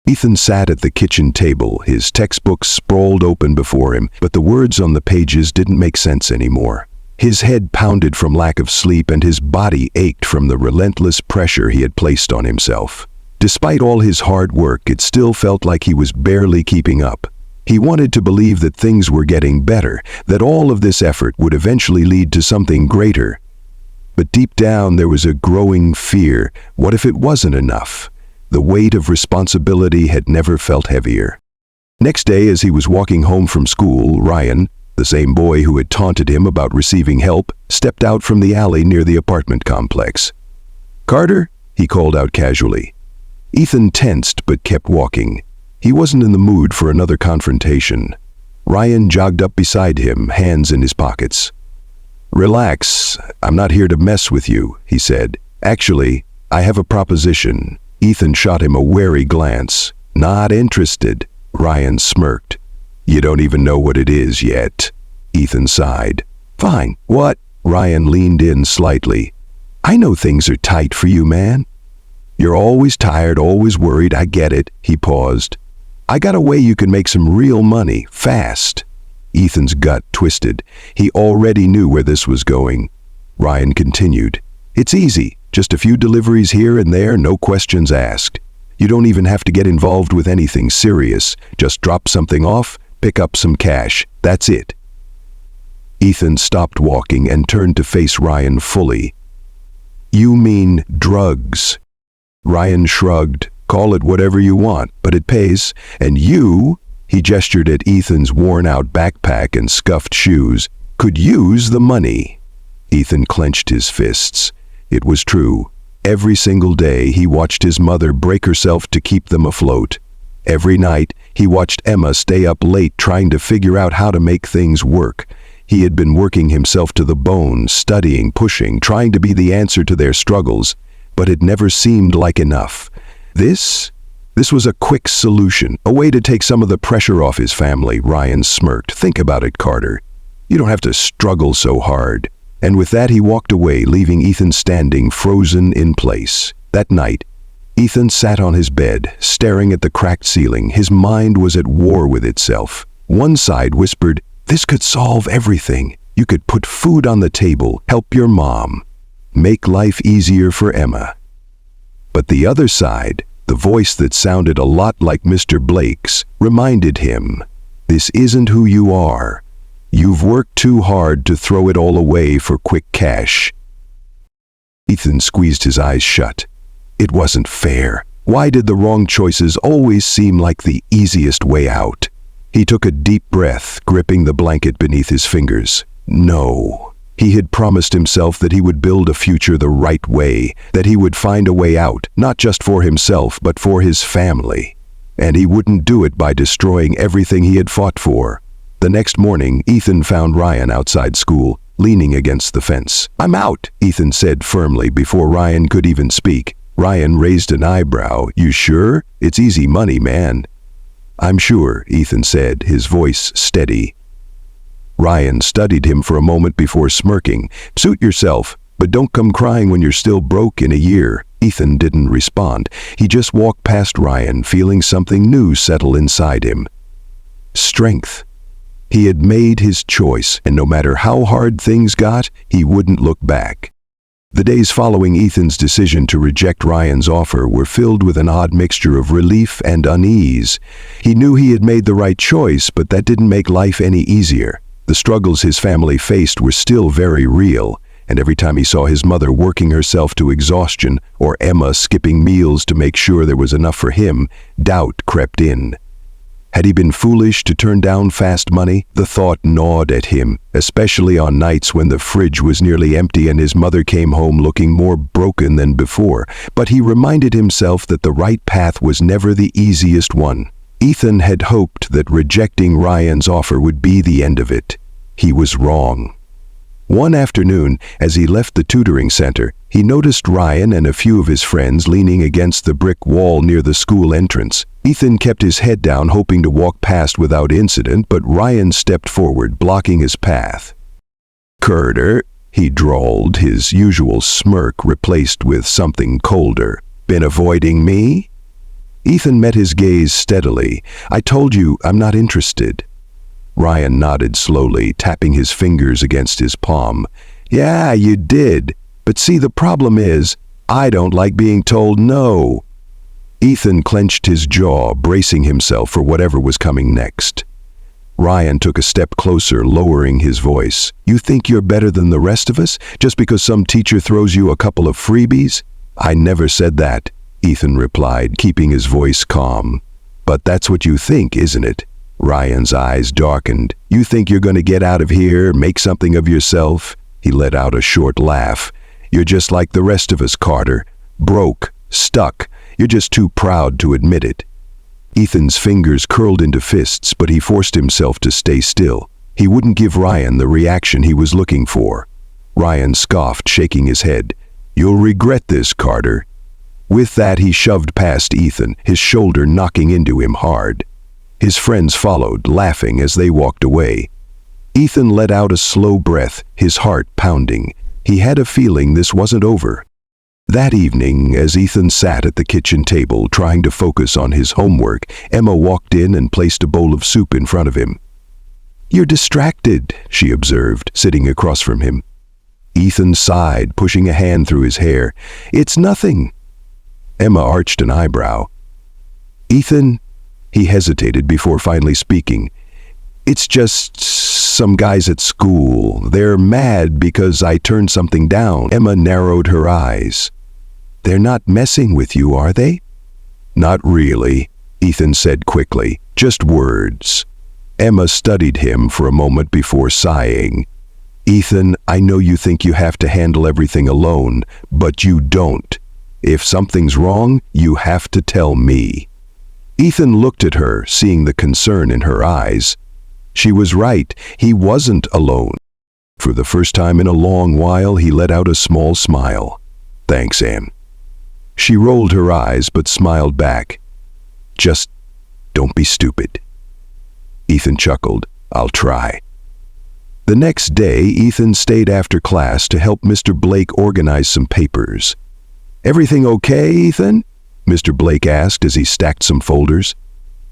Ethan sat at the kitchen table, his textbooks sprawled open before him, but the words on the pages didn't make sense anymore. His head pounded from lack of sleep and his body ached from the relentless pressure he had placed on himself. Despite all his hard work, it still felt like he was barely keeping up. He wanted to believe that things were getting better, that all of this effort would eventually lead to something greater. But deep down there was a growing fear. What if it wasn't enough? The weight of responsibility had never felt heavier. Next day, as he was walking home from school, Ryan, the same boy who had taunted him about receiving help, stepped out from the alley near the apartment complex. "Carter?" he called out casually. Ethan tensed but kept walking. He wasn't in the mood for another confrontation. Ryan jogged up beside him, hands in his pockets. "Relax, I'm not here to mess with you," he said. "Actually, I have a proposition." Ethan shot him a wary glance. "Not interested," Ryan smirked. "You don't even know what it is yet." Ethan sighed. "Fine, what?" Ryan leaned in slightly. "I know things are tight for you, man." "You're always tired, always worried, I get it." He paused. "I got a way you can make some real money, fast." Ethan's gut twisted. He already knew where this was going. Ryan continued. "It's easy, just a few deliveries here and there, no questions asked. You don't even have to get involved with anything serious. Just drop something off, pick up some cash. That's it." Ethan stopped walking and turned to face Ryan fully. "You mean drugs?" Ryan shrugged. "Call it whatever you want, but it pays. And you," he gestured at Ethan's worn-out backpack and scuffed shoes, "could use the money." Ethan clenched his fists. It was true. Every single day he watched his mother break herself to keep them afloat. Every night he watched Emma stay up late trying to figure out how to make things work. He had been working himself to the bone, studying, pushing, trying to be the answer to their struggles, but it never seemed like enough. This was a quick solution, a way to take some of the pressure off his family. Ryan smirked. "Think about it, Carter. You don't have to struggle so hard." And with that he walked away, leaving Ethan standing frozen in place. That night, Ethan sat on his bed, staring at the cracked ceiling. His mind was at war with itself. One side whispered, "This could solve everything. You could put food on the table, help your mom, make life easier for Emma." But the other side, the voice that sounded a lot like Mr. Blake's, reminded him, "This isn't who you are. You've worked too hard to throw it all away for quick cash." Ethan squeezed his eyes shut. It wasn't fair. Why did the wrong choices always seem like the easiest way out? He took a deep breath, gripping the blanket beneath his fingers. No. He had promised himself that he would build a future the right way, that he would find a way out, not just for himself, but for his family. And he wouldn't do it by destroying everything he had fought for. The next morning, Ethan found Ryan outside school, leaning against the fence. "I'm out," Ethan said firmly before Ryan could even speak. Ryan raised an eyebrow. "You sure? It's easy money, man." "I'm sure," Ethan said, his voice steady. Ryan studied him for a moment before smirking. "Suit yourself, but don't come crying when you're still broke in a year." Ethan didn't respond. He just walked past Ryan, feeling something new settle inside him. Strength. He had made his choice, and no matter how hard things got, he wouldn't look back. The days following Ethan's decision to reject Ryan's offer were filled with an odd mixture of relief and unease. He knew he had made the right choice, but that didn't make life any easier. The struggles his family faced were still very real, and every time he saw his mother working herself to exhaustion or Emma skipping meals to make sure there was enough for him, doubt crept in. Had he been foolish to turn down fast money? The thought gnawed at him, especially on nights when the fridge was nearly empty and his mother came home looking more broken than before. But he reminded himself that the right path was never the easiest one. Ethan had hoped that rejecting Ryan's offer would be the end of it. He was wrong. One afternoon, as he left the tutoring center, he noticed Ryan and a few of his friends leaning against the brick wall near the school entrance. Ethan kept his head down, hoping to walk past without incident, but Ryan stepped forward, blocking his path. "Carter," he drawled, his usual smirk replaced with something colder. "Been avoiding me?" Ethan met his gaze steadily. "I told you I'm not interested." Ryan nodded slowly, tapping his fingers against his palm. Yeah, you did. But see, the problem is, I don't like being told no. Ethan clenched his jaw, bracing himself for whatever was coming next. Ryan took a step closer, lowering his voice. You think you're better than the rest of us, just because some teacher throws you a couple of freebies? I never said that, Ethan replied, keeping his voice calm. But that's what you think, isn't it? Ryan's eyes darkened. You think you're going to get out of here, make something of yourself? He let out a short laugh. You're just like the rest of us, Carter. Broke, stuck. You're just too proud to admit it. Ethan's fingers curled into fists, but he forced himself to stay still. He wouldn't give Ryan the reaction he was looking for. Ryan scoffed, shaking his head. You'll regret this, Carter. With that, he shoved past Ethan, his shoulder knocking into him hard. His friends followed, laughing as they walked away. Ethan let out a slow breath, his heart pounding. He had a feeling this wasn't over. That evening, as Ethan sat at the kitchen table trying to focus on his homework, Emma walked in and placed a bowl of soup in front of him. You're distracted, she observed, sitting across from him. Ethan sighed, pushing a hand through his hair. It's nothing. Emma arched an eyebrow. Ethan, he hesitated before finally speaking. It's just some guys at school. They're mad because I turned something down. Emma narrowed her eyes. They're not messing with you, are they? Not really, Ethan said quickly. Just words. Emma studied him for a moment before sighing. Ethan, I know you think you have to handle everything alone, but you don't. If something's wrong, you have to tell me. Ethan looked at her, seeing the concern in her eyes. She was right. He wasn't alone. For the first time in a long while, he let out a small smile. Thanks, Em. She rolled her eyes but smiled back. Just don't be stupid. Ethan chuckled. I'll try. The next day, Ethan stayed after class to help Mr. Blake organize some papers. Everything okay, Ethan? Mr. Blake asked as he stacked some folders.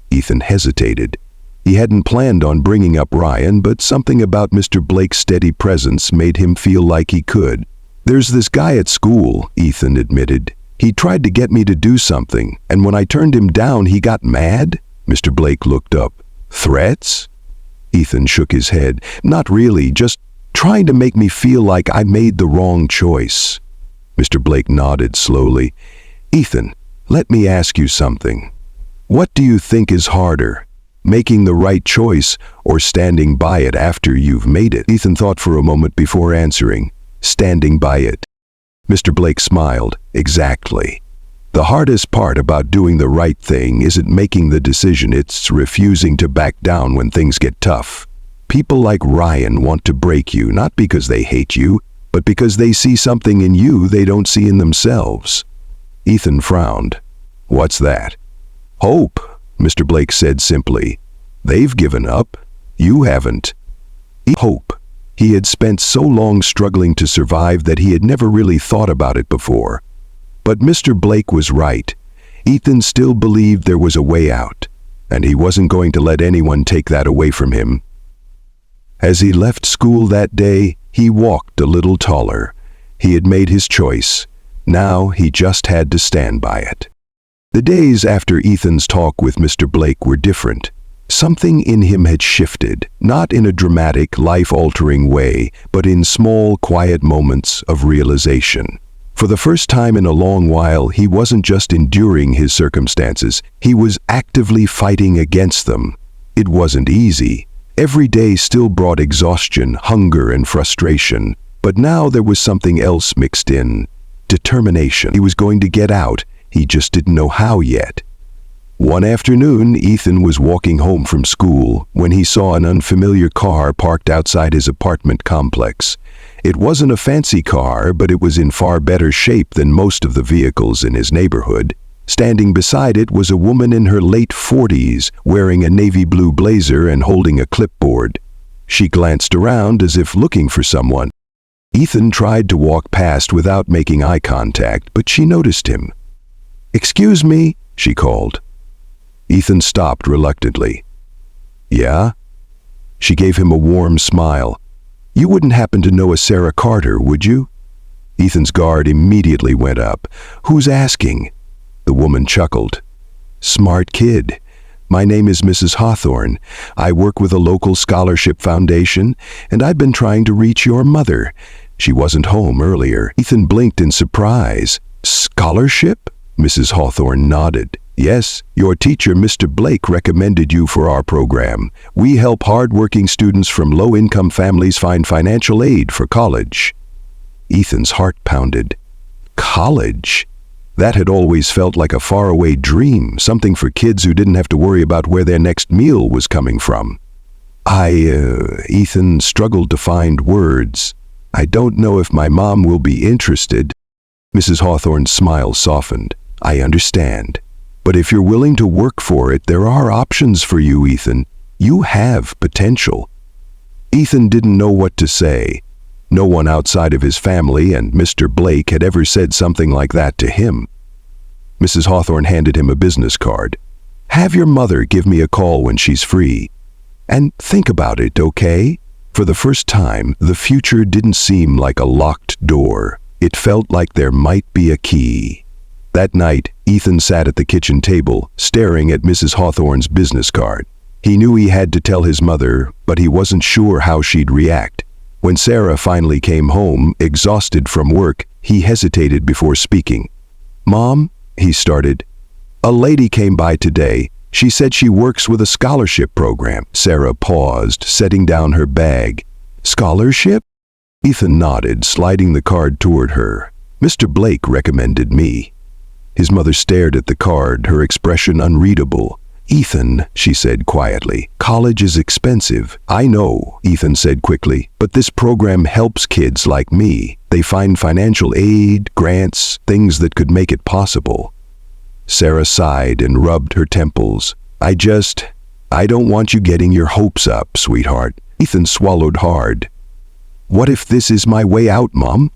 Ethan hesitated. He hadn't planned on bringing up Ryan, but something about Mr. Blake's steady presence made him feel like he could. There's this guy at school, Ethan admitted. He tried to get me to do something, and when I turned him down, he got mad. Mr. Blake looked up. Threats? Ethan shook his head. Not really, just trying to make me feel like I made the wrong choice. Mr. Blake nodded slowly. Ethan, let me ask you something. What do you think is harder, making the right choice or standing by it after you've made it? Ethan thought for a moment before answering. Standing by it. Mr. Blake smiled. Exactly. The hardest part about doing the right thing isn't making the decision, it's refusing to back down when things get tough. People like Ryan want to break you, not because they hate you, but because they see something in you they don't see in themselves. Ethan frowned. What's that? Hope, Mr. Blake said simply. They've given up. You haven't. Hope. He had spent so long struggling to survive that he had never really thought about it before. But Mr. Blake was right. Ethan still believed there was a way out, and he wasn't going to let anyone take that away from him. As he left school that day, he walked a little taller. He had made his choice. Now he just had to stand by it. The days after Ethan's talk with Mr. Blake were different. Something in him had shifted, not in a dramatic, life-altering way, but in small, quiet moments of realization. For the first time in a long while, he wasn't just enduring his circumstances, he was actively fighting against them. It wasn't easy. Every day still brought exhaustion, hunger, and frustration. But now there was something else mixed in. Determination. He was going to get out, he just didn't know how yet. One afternoon, Ethan was walking home from school when he saw an unfamiliar car parked outside his apartment complex. It wasn't a fancy car, but it was in far better shape than most of the vehicles in his neighborhood. Standing beside it was a woman in her late 40s, wearing a navy blue blazer and holding a clipboard. She glanced around as if looking for someone. Ethan tried to walk past without making eye contact, but she noticed him. "Excuse me," she called. Ethan stopped reluctantly. "Yeah?" She gave him a warm smile. "You wouldn't happen to know a Sarah Carter, would you?" Ethan's guard immediately went up. "Who's asking?" The woman chuckled. "Smart kid. My name is Mrs. Hawthorne. I work with a local scholarship foundation, and I've been trying to reach your mother. She wasn't home earlier." Ethan blinked in surprise. "Scholarship?" Mrs. Hawthorne nodded. "Yes, your teacher, Mr. Blake, recommended you for our program. We help hard-working students from low-income families find financial aid for college." Ethan's heart pounded. College? That had always felt like a faraway dream, something for kids who didn't have to worry about where their next meal was coming from. Ethan struggled to find words. "I don't know if my mom will be interested." Mrs. Hawthorne's smile softened. "I understand. But if you're willing to work for it, there are options for you, Ethan. You have potential." Ethan didn't know what to say. No one outside of his family and Mr. Blake had ever said something like that to him. Mrs. Hawthorne handed him a business card. "Have your mother give me a call when she's free. And think about it, okay?" For the first time, the future didn't seem like a locked door. It felt like there might be a key. That night, Ethan sat at the kitchen table, staring at Mrs. Hawthorne's business card. He knew he had to tell his mother, but he wasn't sure how she'd react. When Sarah finally came home, exhausted from work, he hesitated before speaking. "Mom," he started, "a lady came by today. She said she works with a scholarship program." Sarah paused, setting down her bag. "Scholarship?" Ethan nodded, sliding the card toward her. "Mr. Blake recommended me." His mother stared at the card, her expression unreadable. "Ethan," she said quietly, "college is expensive." "I know," Ethan said quickly, "but this program helps kids like me. They find financial aid, grants, things that could make it possible." Sarah sighed and rubbed her temples. I don't want you getting your hopes up, sweetheart." Ethan swallowed hard. "What if this is my way out, Mom?"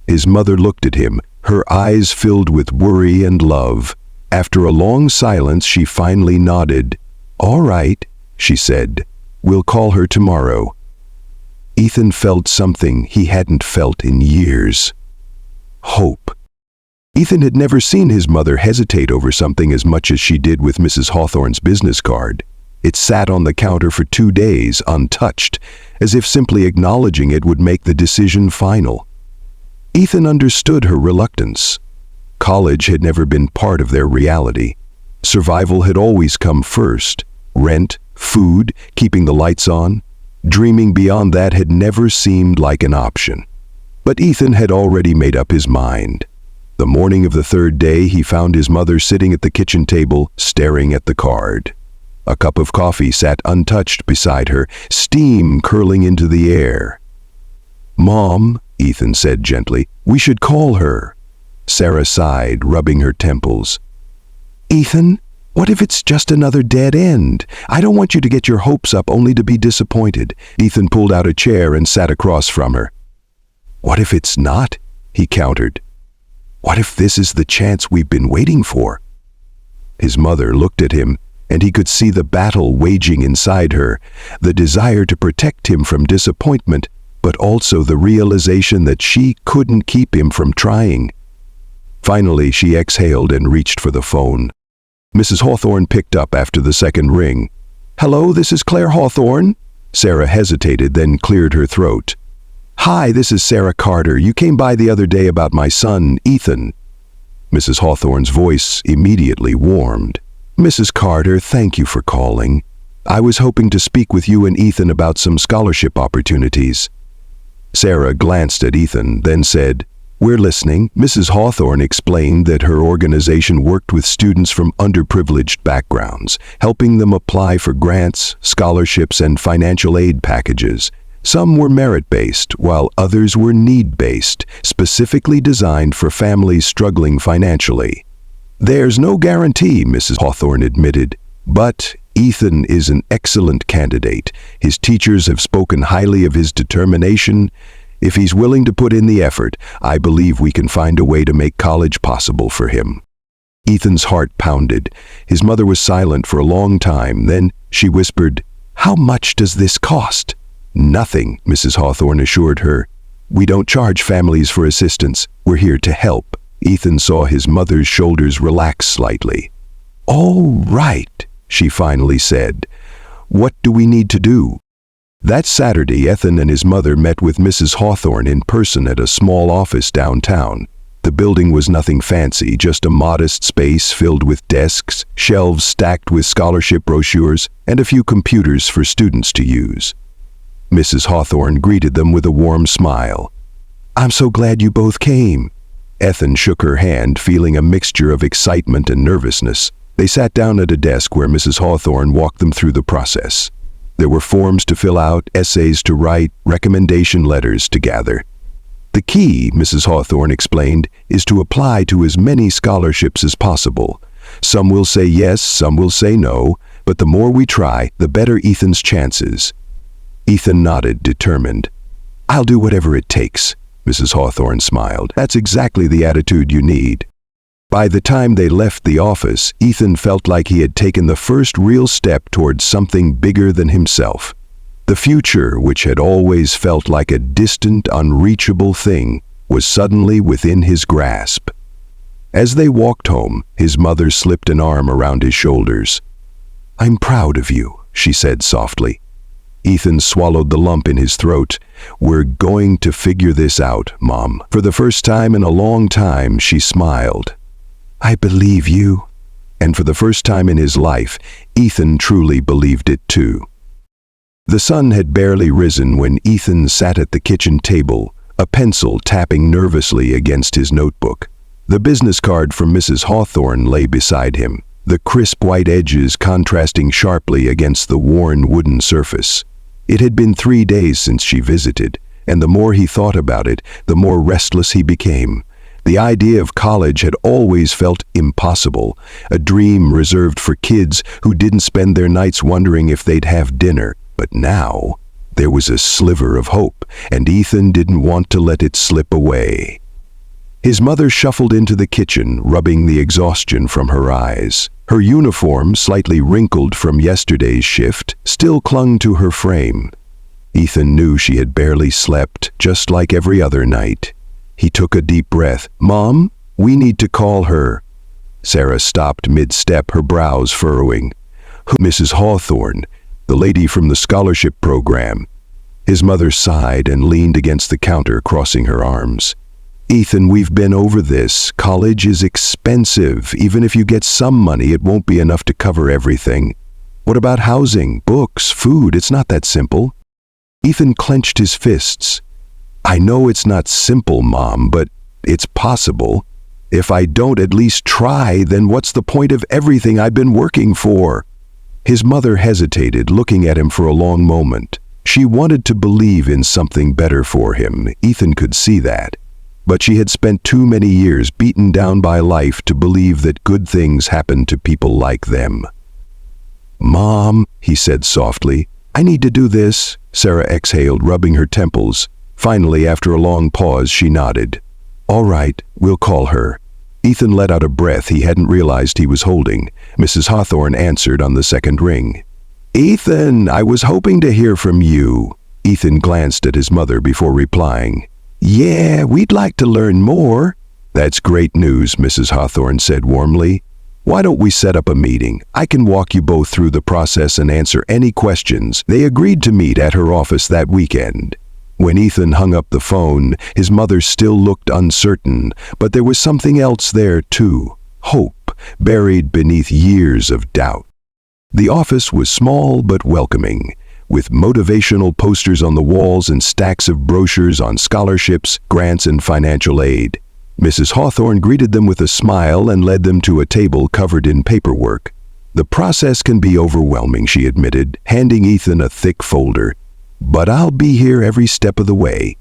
His mother looked at him, her eyes filled with worry and love. After a long silence, she finally nodded. "All right," she said. "We'll call her tomorrow." Ethan felt something he hadn't felt in years. Hope. Ethan had never seen his mother hesitate over something as much as she did with Mrs. Hawthorne's business card. It sat on the counter for 2 days, untouched, as if simply acknowledging it would make the decision final. Ethan understood her reluctance. College had never been part of their reality. Survival had always come first. Rent, food, keeping the lights on. Dreaming beyond that had never seemed like an option. But Ethan had already made up his mind. The morning of the 3rd day, he found his mother sitting at the kitchen table, staring at the card. A cup of coffee sat untouched beside her, steam curling into the air. "Mom," Ethan said gently, "we should call her." Sarah sighed, rubbing her temples. "Ethan, what if it's just another dead end? I don't want you to get your hopes up only to be disappointed." Ethan pulled out a chair and sat across from her. "What if it's not?" he countered. "What if this is the chance we've been waiting for?" His mother looked at him, and he could see the battle waging inside her, the desire to protect him from disappointment, but also the realization that she couldn't keep him from trying. Finally, she exhaled and reached for the phone. Mrs. Hawthorne picked up after the second ring. "Hello, this is Claire Hawthorne." Sarah hesitated, then cleared her throat. "Hi, this is Sarah Carter. You came by the other day about my son, Ethan." Mrs. Hawthorne's voice immediately warmed. "Mrs. Carter, thank you for calling. I was hoping to speak with you and Ethan about some scholarship opportunities." Sarah glanced at Ethan, then said, "We're listening." Mrs. Hawthorne explained that her organization worked with students from underprivileged backgrounds, helping them apply for grants, scholarships, and financial aid packages. Some were merit-based, while others were need-based, specifically designed for families struggling financially. "There's no guarantee," Mrs. Hawthorne admitted, "but Ethan is an excellent candidate. His teachers have spoken highly of his determination. If he's willing to put in the effort, I believe we can find a way to make college possible for him." Ethan's heart pounded. His mother was silent for a long time. Then she whispered, "How much does this cost?" "Nothing," Mrs. Hawthorne assured her. "We don't charge families for assistance. We're here to help." Ethan saw his mother's shoulders relax slightly. "All right," she finally said. "What do we need to do?" That Saturday, Ethan and his mother met with Mrs. Hawthorne in person at a small office downtown. The building was nothing fancy, just a modest space filled with desks, shelves stacked with scholarship brochures, and a few computers for students to use. Mrs. Hawthorne greeted them with a warm smile. "I'm so glad you both came." Ethan shook her hand, feeling a mixture of excitement and nervousness. They sat down at a desk where Mrs. Hawthorne walked them through the process. There were forms to fill out, essays to write, recommendation letters to gather. "The key," Mrs. Hawthorne explained, "is to apply to as many scholarships as possible. Some will say yes, some will say no, but the more we try, the better Ethan's chances." Ethan nodded, determined. "I'll do whatever it takes," Mrs. Hawthorne smiled. "That's exactly the attitude you need." By the time they left the office, Ethan felt like he had taken the first real step towards something bigger than himself. The future, which had always felt like a distant, unreachable thing, was suddenly within his grasp. As they walked home, his mother slipped an arm around his shoulders. "I'm proud of you," she said softly. Ethan swallowed the lump in his throat. "We're going to figure this out, Mom." For the first time in a long time, she smiled. "I believe you." And for the first time in his life, Ethan truly believed it too. The sun had barely risen when Ethan sat at the kitchen table, a pencil tapping nervously against his notebook. The business card from Mrs. Hawthorne lay beside him, the crisp white edges contrasting sharply against the worn wooden surface. It had been 3 days since she visited, and the more he thought about it, the more restless he became. The idea of college had always felt impossible, a dream reserved for kids who didn't spend their nights wondering if they'd have dinner. But now, there was a sliver of hope, and Ethan didn't want to let it slip away. His mother shuffled into the kitchen, rubbing the exhaustion from her eyes. Her uniform, slightly wrinkled from yesterday's shift, still clung to her frame. Ethan knew she had barely slept, just like every other night. He took a deep breath. "Mom, we need to call her." Sarah stopped mid-step, her brows furrowing. "Mrs. Hawthorne, the lady from the scholarship program." His mother sighed and leaned against the counter, crossing her arms. "Ethan, we've been over this. College is expensive. Even if you get some money, it won't be enough to cover everything. What about housing, books, food? It's not that simple." Ethan clenched his fists. "I know it's not simple, Mom, but it's possible. If I don't at least try, then what's the point of everything I've been working for?" His mother hesitated, looking at him for a long moment. She wanted to believe in something better for him. Ethan could see that. But she had spent too many years beaten down by life to believe that good things happen to people like them. "Mom," he said softly, "I need to do this." Sarah exhaled, rubbing her temples. Finally, after a long pause, she nodded. "All right, we'll call her." Ethan let out a breath he hadn't realized he was holding. Mrs. Hawthorne answered on the second ring. "Ethan, I was hoping to hear from you." Ethan glanced at his mother before replying. "Yeah, we'd like to learn more." "That's great news," Mrs. Hawthorne said warmly. "Why don't we set up a meeting? I can walk you both through the process and answer any questions." They agreed to meet at her office that weekend. When Ethan hung up the phone, his mother still looked uncertain, but there was something else there too. Hope, buried beneath years of doubt. The office was small but welcoming, with motivational posters on the walls and stacks of brochures on scholarships, grants, and financial aid. Mrs. Hawthorne greeted them with a smile and led them to a table covered in paperwork. "The process can be overwhelming," she admitted, handing Ethan a thick folder. "But I'll be here every step of the way."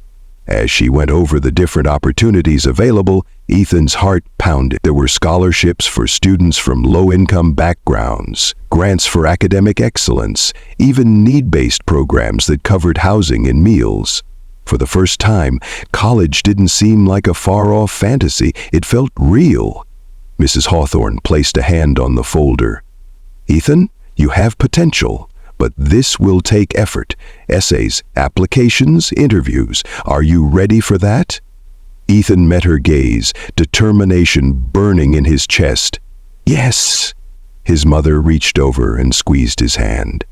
As she went over the different opportunities available, Ethan's heart pounded. There were scholarships for students from low-income backgrounds, grants for academic excellence, even need-based programs that covered housing and meals. For the first time, college didn't seem like a far-off fantasy. It felt real. Mrs. Hawthorne placed a hand on the folder. "Ethan, you have potential, But this will take effort. Essays, applications, interviews. Are you ready for that? Ethan met her gaze, determination burning in his chest. Yes. His mother reached over and squeezed his hand.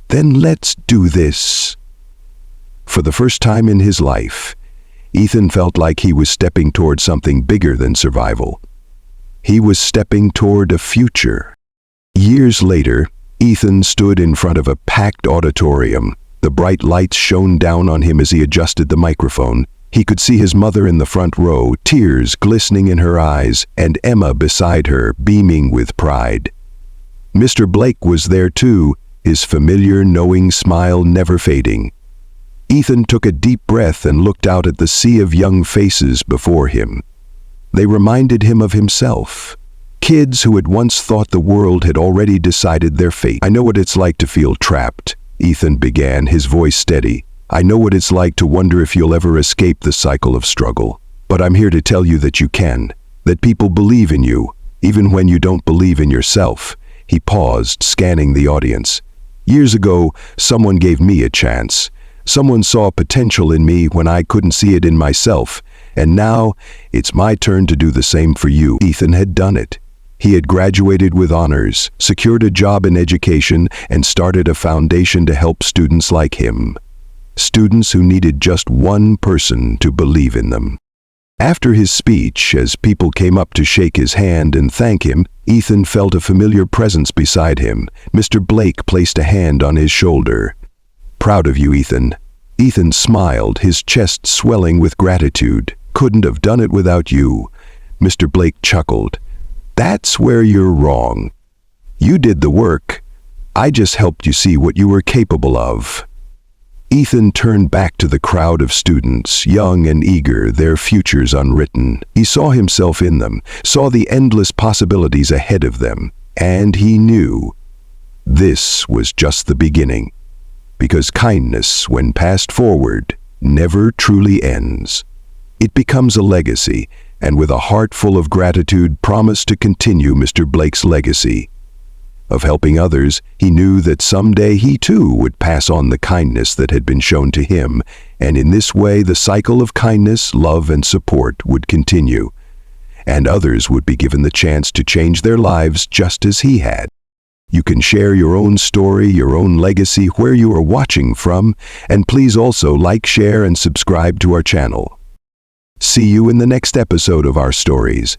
Then let's do this. For the first time in his life, Ethan felt like he was stepping toward something bigger than survival. He was stepping toward a future. Years later, Ethan stood in front of a packed auditorium. The bright lights shone down on him as he adjusted the microphone. He could see his mother in the front row, tears glistening in her eyes, and Emma beside her, beaming with pride. Mr. Blake was there too, his familiar, knowing smile never fading. Ethan took a deep breath and looked out at the sea of young faces before him. They reminded him of himself. Kids who had once thought the world had already decided their fate. I know what it's like to feel trapped, Ethan began, his voice steady. I know what it's like to wonder if you'll ever escape the cycle of struggle. But I'm here to tell you that you can, that people believe in you, even when you don't believe in yourself. He paused, scanning the audience. Years ago, someone gave me a chance. Someone saw potential in me when I couldn't see it in myself. And now, it's my turn to do the same for you. Ethan had done it. He had graduated with honors, secured a job in education, and started a foundation to help students like him. Students who needed just one person to believe in them. After his speech, as people came up to shake his hand and thank him, Ethan felt a familiar presence beside him. Mr. Blake placed a hand on his shoulder. Proud of you, Ethan. Ethan smiled, his chest swelling with gratitude. Couldn't have done it without you. Mr. Blake chuckled. That's where you're wrong. You did the work. I just helped you see what you were capable of. Ethan turned back to the crowd of students, young and eager, their futures unwritten. He saw himself in them, saw the endless possibilities ahead of them, and he knew this was just the beginning. Because kindness, when passed forward, never truly ends. It becomes a legacy, and with a heart full of gratitude promised to continue Mr. Blake's legacy. Of helping others, he knew that someday he too would pass on the kindness that had been shown to him, and in this way the cycle of kindness, love, and support would continue, and others would be given the chance to change their lives just as he had. You can share your own story, your own legacy, where you are watching from, and please also like, share, and subscribe to our channel. See you in the next episode of our stories.